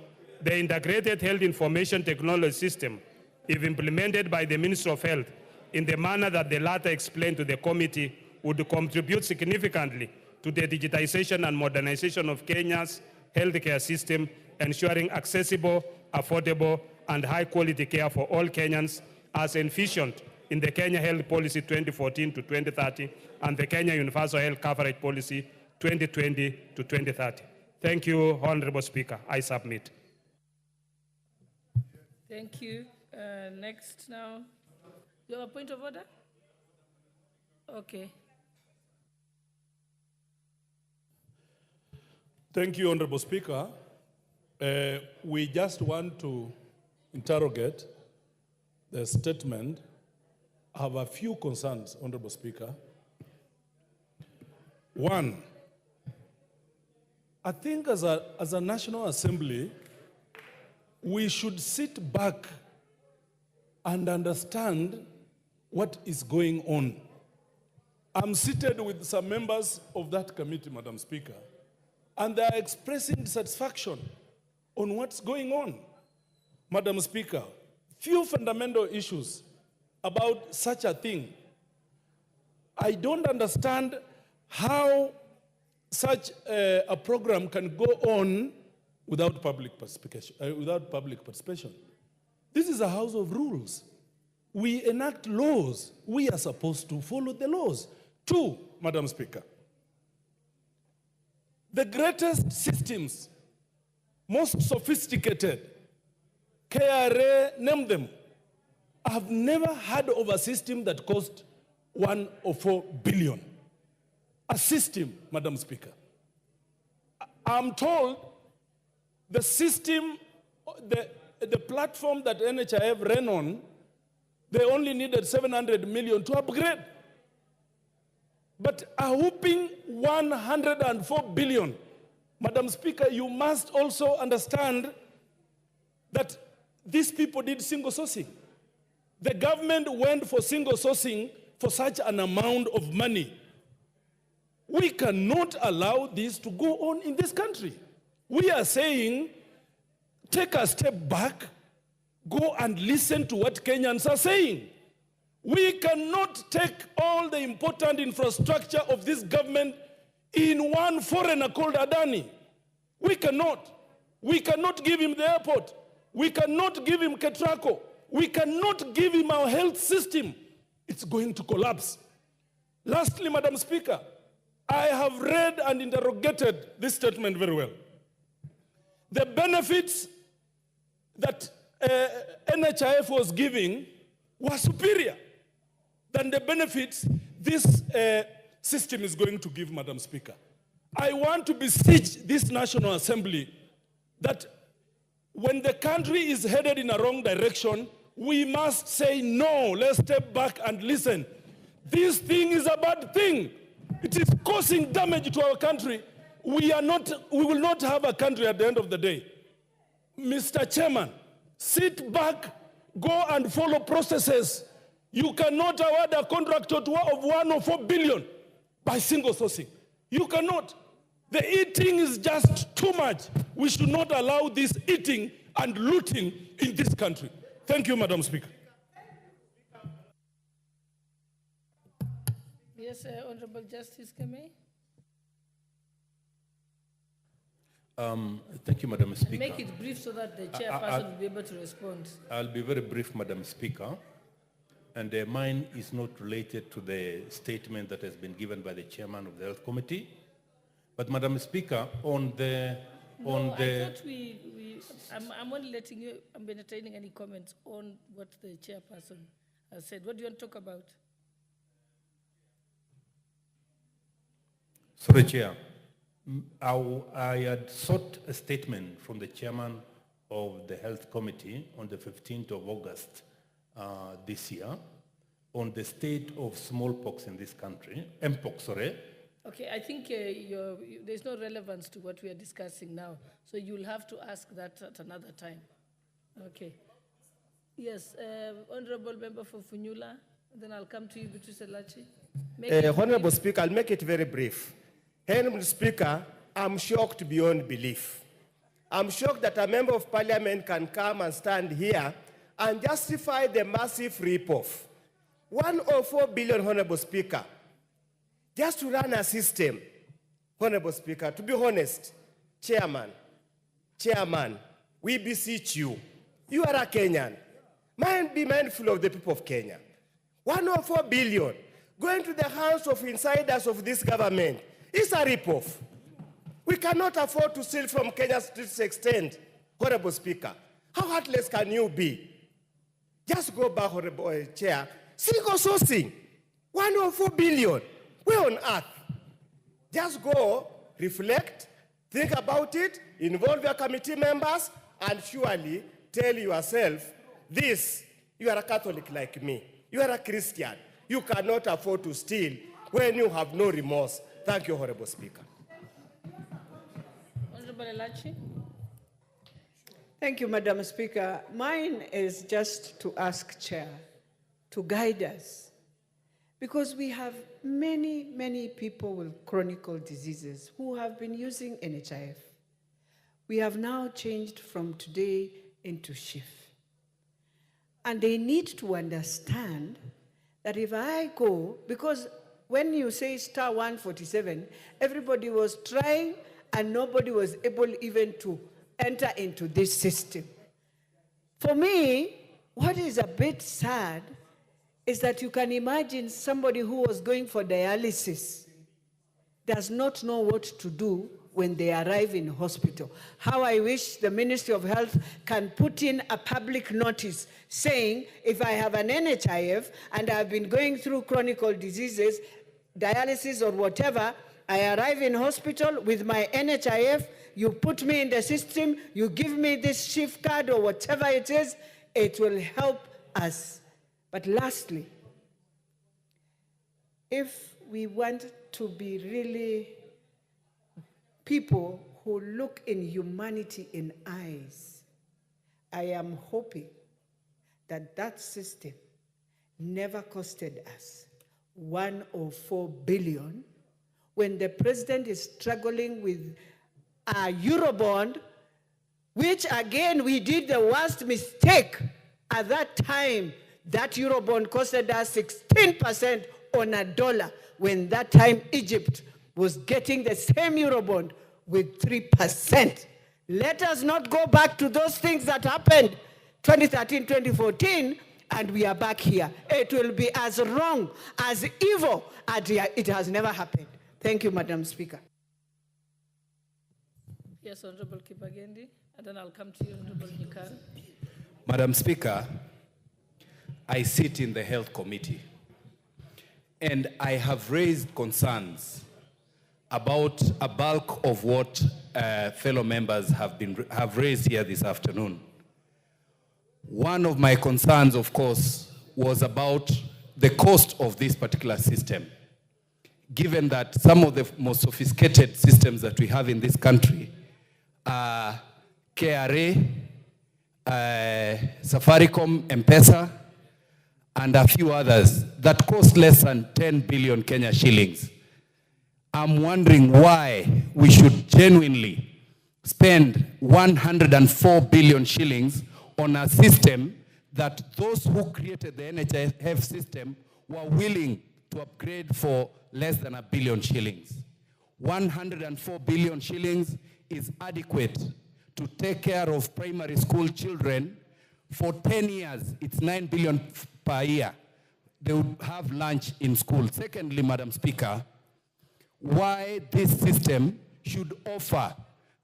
the integrated health information technology system, if implemented by the Ministry of Health in the manner that the latter explained to the committee, would contribute significantly to the digitization and modernization of Kenya's healthcare system, ensuring accessible, affordable, and high-quality care for all Kenyans, as envisioned in the Kenya Health Policy 2014 to 2030 and the Kenya Universal Health Coverage Policy 2020 to 2030. Thank you, Honorable Speaker. I submit. Thank you. Next now. You have a point of order? Okay. Thank you, Honorable Speaker. We just want to interrogate the statement. I have a few concerns, Honorable Speaker. One, I think as a National Assembly, we should sit back and understand what is going on. I'm seated with some members of that committee, Madam Speaker, and they are expressing dissatisfaction on what's going on. Madam Speaker, few fundamental issues about such a thing. I don't understand how such a program can go on without public participation. This is a house of rules. We enact laws. We are supposed to follow the laws. Two, Madam Speaker, the greatest systems, most sophisticated, KRA, name them, I've never heard of a system that cost 1 or 4 billion. A system, Madam Speaker. I'm told the system, the platform that NHIF ran on, they only needed 700 million to upgrade. But a whooping 104 billion. Madam Speaker, you must also understand that these people did single sourcing. The government went for single sourcing for such an amount of money. We cannot allow this to go on in this country. We are saying, take a step back, go and listen to what Kenyans are saying. We cannot take all the important infrastructure of this government in one foreigner called Adani. We cannot. We cannot give him the airport. We cannot give him Ketraco. We cannot give him our health system. It's going to collapse. Lastly, Madam Speaker, I have read and interrogated this statement very well. The benefits that NHIF was giving were superior than the benefits this system is going to give, Madam Speaker. I want to beseech this National Assembly that when the country is headed in a wrong direction, we must say no. Let's step back and listen. This thing is a bad thing. It is causing damage to our country. We will not have a country at the end of the day. Mr. Chairman, sit back, go and follow processes. You cannot award a contractor of 1 or 4 billion by single sourcing. You cannot. The eating is just too much. We should not allow this eating and looting in this country. Thank you, Madam Speaker. Yes, Honorable Justice Kemei. Thank you, Madam Speaker. Make it brief so that the chairperson will be able to respond. I'll be very brief, Madam Speaker. And mine is not related to the statement that has been given by the chairman of the Health Committee. But, Madam Speaker, I thought I'm only letting you, I'm entertaining any comments on what the chairperson has said. What do you want to talk about? Sorry, Chair. I had sought a statement from the chairman of the Health Committee on the 15th of August this year on the state of smallpox in this country, Mpox, sorry. Okay, I think there's no relevance to what we are discussing now, so you'll have to ask that at another time. Okay. Yes, Honorable Member for Funyula, then I'll come to you, Beatrice Elachi. Honorable Speaker, I'll make it very brief. Honorable Speaker, I'm shocked beyond belief. I'm shocked that a member of parliament can come and stand here and justify the massive rip-off. 104 billion, Honorable Speaker, just to run a system. Honorable Speaker, to be honest, Chairman, we beseech you. You are a Kenyan. Be mindful of the people of Kenya. 104 billion going to the hands of insiders of this government is a rip-off. We cannot afford to steal from Kenya to this extent, Honorable Speaker. How heartless can you be? Just go back, Honorable Chair. Single sourcing, 104 billion. Where on earth? Just go, reflect, think about it, involve your committee members, and surely tell yourself, this, you are a Catholic like me. You are a Christian. You cannot afford to steal when you have no remorse. Thank you, Honorable Speaker. Honorable Elachi. Thank you, Madam Speaker. Mine is just to ask Chair to guide us, because we have many people with chronic diseases who have been using NHIF. We have now changed from today into shift. And they need to understand that if I go, because when you say star 147, everybody was trying and nobody was able even to enter into this system. For me, what is a bit sad is that you can imagine somebody who was going for dialysis does not know what to do when they arrive in hospital. How I wish the Ministry of Health can put in a public notice saying, if I have an NHIF and I've been going through chronic diseases, dialysis or whatever, I arrive in hospital with my NHIF, you put me in the system, you give me this shift card or whatever it is, it will help us. But lastly, if we want to be really people who look in humanity in eyes, I am hoping that that system never costed us 104 billion when the president is struggling with a Eurobond, which again we did the worst mistake at that time. That Eurobond costed us 16% on a dollar, when that time Egypt was getting the same Eurobond with 3%. Let us not go back to those things that happened 2013, 2014, and we are back here. It will be as wrong, as evil, as it has never happened. Thank you, Madam Speaker. Yes, Honorable Kibagendi, and then I'll come to you, Honorable Nyikan. Madam Speaker, I sit in the Health Committee, and I have raised concerns about a bulk of what fellow members have raised here this afternoon. One of my concerns, of course, was about the cost of this particular system, given that some of the most sophisticated systems that we have in this country are KRA, Safaricom, M-Pesa, and a few others that cost less than 10 billion Kenya shillings. I'm wondering why we should genuinely spend 104 billion shillings on a system that those who created the NHIF system were willing to upgrade for less than $1 billion shillings. 104 billion shillings is adequate to take care of primary school children. For 10 years, it's 9 billion per year. They would have lunch in school. Secondly, Madam Speaker, why this system should offer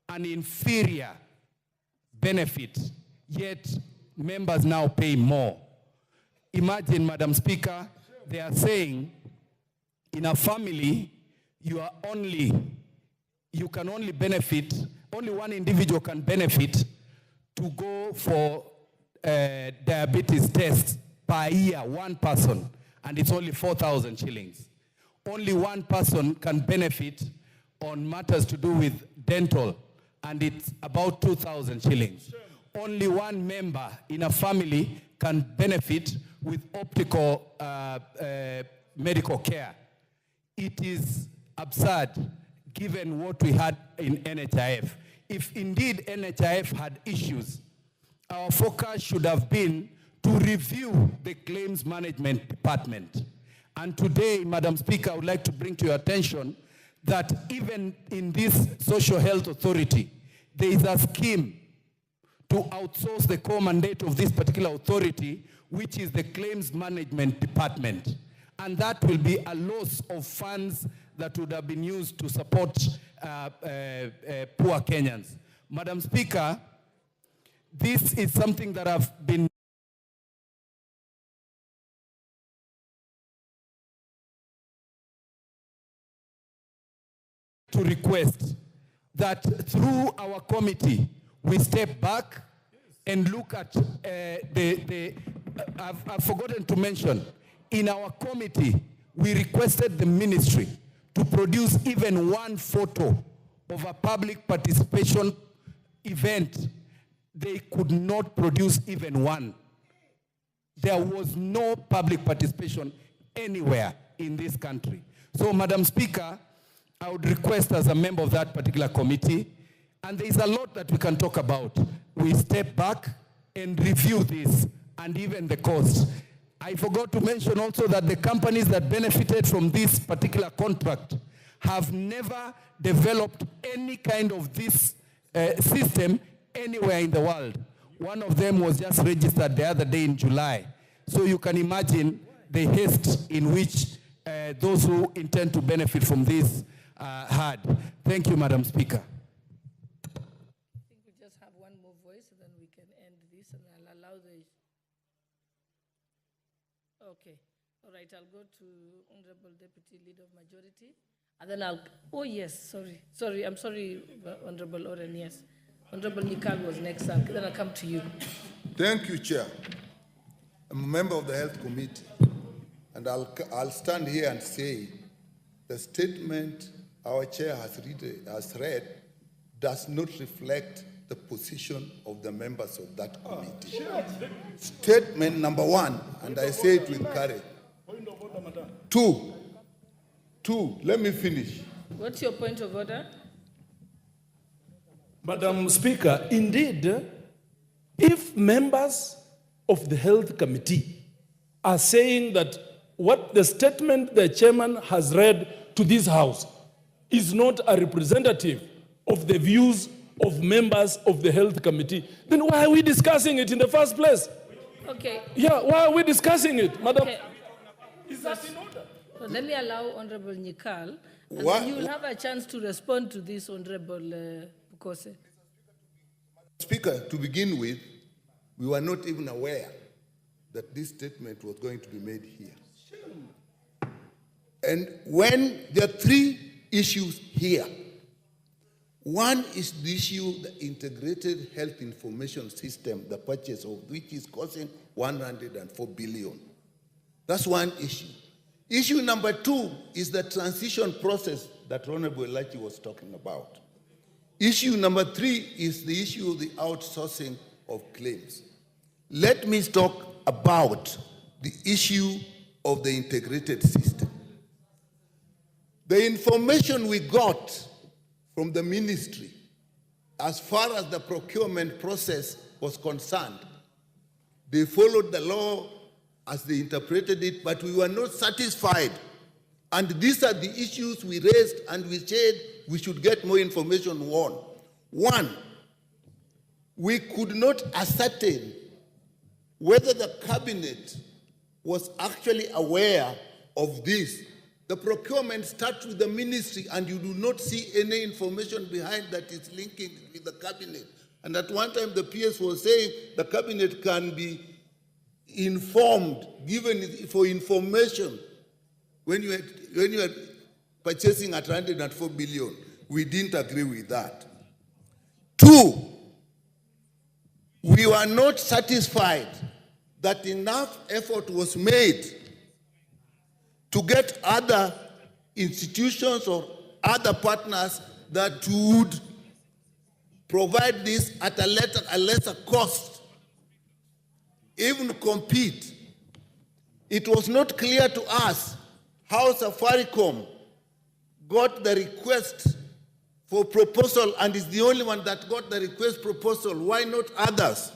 an inferior benefit, yet members now pay more. Imagine, Madam Speaker, they are saying in a family, you can only benefit, only one individual can benefit to go for diabetes tests per year, one person, and it's only 4,000 shillings. Only one person can benefit on matters to do with dental, and it's about 2,000 shillings. Only one member in a family can benefit with optical medical care. It is absurd given what we had in NHIF. If indeed NHIF had issues, our focus should have been to review the claims management department. And today, Madam Speaker, I would like to bring to your attention that even in this social health authority, there is a scheme to outsource the core mandate of this particular authority, which is the claims management department. And that will be a loss of funds that would have been used to support poor Kenyans. Madam Speaker, this is something that I've been to request that through our committee, we step back and look at I've forgotten to mention, in our committee, we requested the ministry to produce even one photo of a public participation event. They could not produce even one. There was no public participation anywhere in this country. So, Madam Speaker, I would request as a member of that particular committee, and there is a lot that we can talk about, we step back and review this and even the cost. I forgot to mention also that the companies that benefited from this particular contract have never developed any kind of this system anywhere in the world. One of them was just registered the other day in July. So you can imagine the haste in which those who intend to benefit from this had. Thank you, Madam Speaker. I think we just have one more voice, and then we can end this, and I'll allow the... Okay. All right, I'll go to Honorable Deputy Leader of Majority, and then I'll... Oh, yes, sorry. Sorry, I'm sorry, Honorable Oren, yes. Honorable Nikal was next, then I'll come to you. Thank you, Chair. I'm a member of the Health Committee, and I'll stand here and say the statement our Chair has read does not reflect the position of the members of that committee. Statement number one, and I say it with courage. Two, let me finish. What's your point of order? Madam Speaker, indeed, if members of the Health Committee are saying that what the statement the chairman has read to this House is not a representative of the views of members of the Health Committee, then why are we discussing it in the first place? Okay. Yeah, why are we discussing it, Madam? Okay. Is that in order? So let me allow Honorable Nikal, and What? you will have a chance to respond to this, Honorable Bukose. Speaker, to begin with, we were not even aware that this statement was going to be made here. And when there are three issues here, one is the issue, the integrated health information system, the purchase of which is costing 104 billion. That's one issue. Issue number two is the transition process that Honorable Elachi was talking about. Issue number three is the issue of the outsourcing of claims. Let me talk about the issue of the integrated system. The information we got from the ministry as far as the procurement process was concerned, they followed the law as they interpreted it, but we were not satisfied. And these are the issues we raised, and we said we should get more information on. One, we could not ascertain whether the cabinet was actually aware of this. The procurement starts with the ministry, and you do not see any information behind that is linking with the cabinet. And at one time, the PS was saying the cabinet can be informed, given for information when you are purchasing at 104 billion. We didn't agree with that. Two, we were not satisfied that enough effort was made to get other institutions or other partners that would provide this at a lesser cost, even compete. It was not clear to us how Safaricom got the request for proposal and is the only one that got the request proposal. Why not others?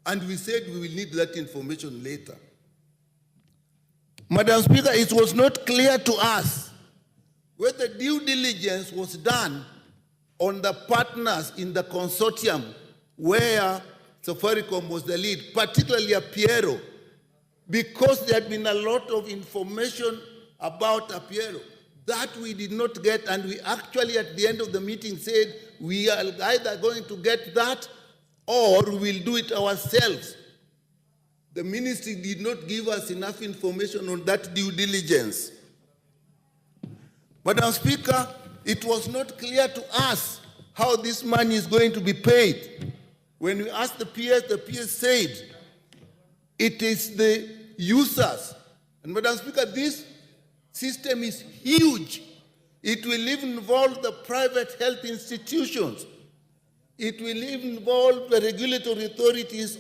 And we said we will need that information later. Madam Speaker, it was not clear to us whether due diligence was done on the partners in the consortium where Safaricom was the lead, particularly Apiero, because there had been a lot of information about Apiero. That we did not get, and we actually at the end of the meeting said we are either going to get that or we'll do it ourselves. The ministry did not give us enough information on that due diligence. Madam Speaker, It was not clear to us how this money is going to be paid. When we asked the PS said it is the users. And Madam Speaker, this system is huge. It will even involve the private health institutions. It will even involve the regulatory authorities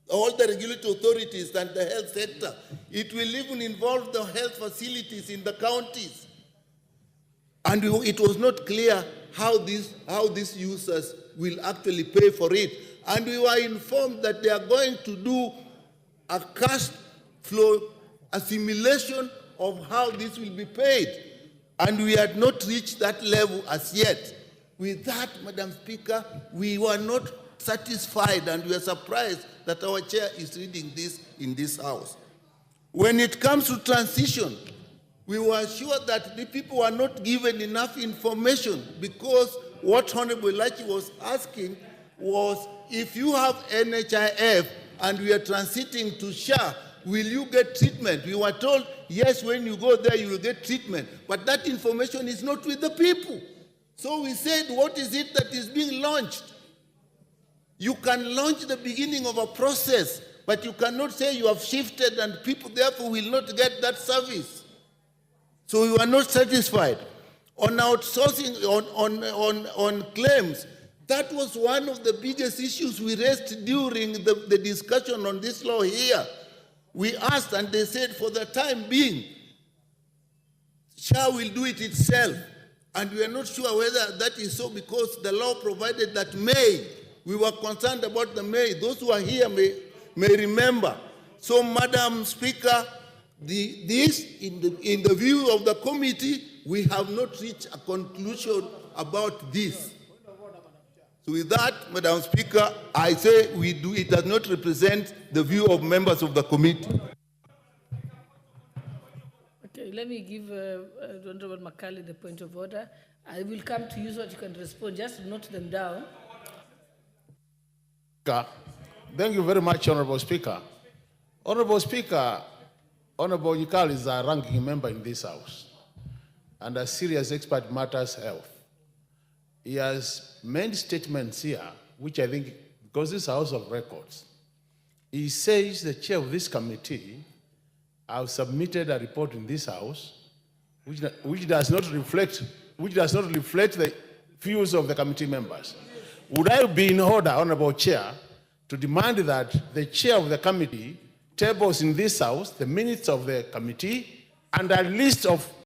all the regulatory authorities and the health sector. It will even involve the health facilities in the counties. And it was not clear how these users will actually pay for it. And we were informed that they are going to do a cash flow assimilation of how this will be paid. And we had not reached that level as yet. With that, Madam Speaker, we were not satisfied and we are surprised that our chair is reading this in this House. When it comes to transition, we were sure that the people were not given enough information, because what Honorable Lachi was asking was, if you have NHIF and we are transiting to SHA, will you get treatment? We were told, yes, when you go there, you will get treatment. But that information is not with the people. So we said, what is it that is being launched? You can launch the beginning of a process, but you cannot say you have shifted and people therefore will not get that service. So we were not satisfied. On outsourcing, on claims, that was one of the biggest issues we raised during the discussion on this law here. We asked and they said, for the time being, SHA will do it itself. And we are not sure whether that is so, because the law provided that May. We were concerned about the May. Those who are here may remember. So, Madam Speaker, this, in the view of the committee, we have not reached a conclusion about this. So with that, Madam Speaker, I say it does not represent the view of members of the committee. Okay, let me give Honorable Makali the point of order. I will come to you so that you can respond. Just note them down. Thank you very much, Honorable Speaker. Honorable Speaker, Honorable Yikal is a ranking member in this House and a serious expert in matters health. He has made statements here, which I think, because this is a House of Records, he says the chair of this committee have submitted a report in this House which does not reflect the views of the committee members. Would I be in order, Honorable Chair, to demand that the chair of the committee tables in this House the minutes of the committee and a list of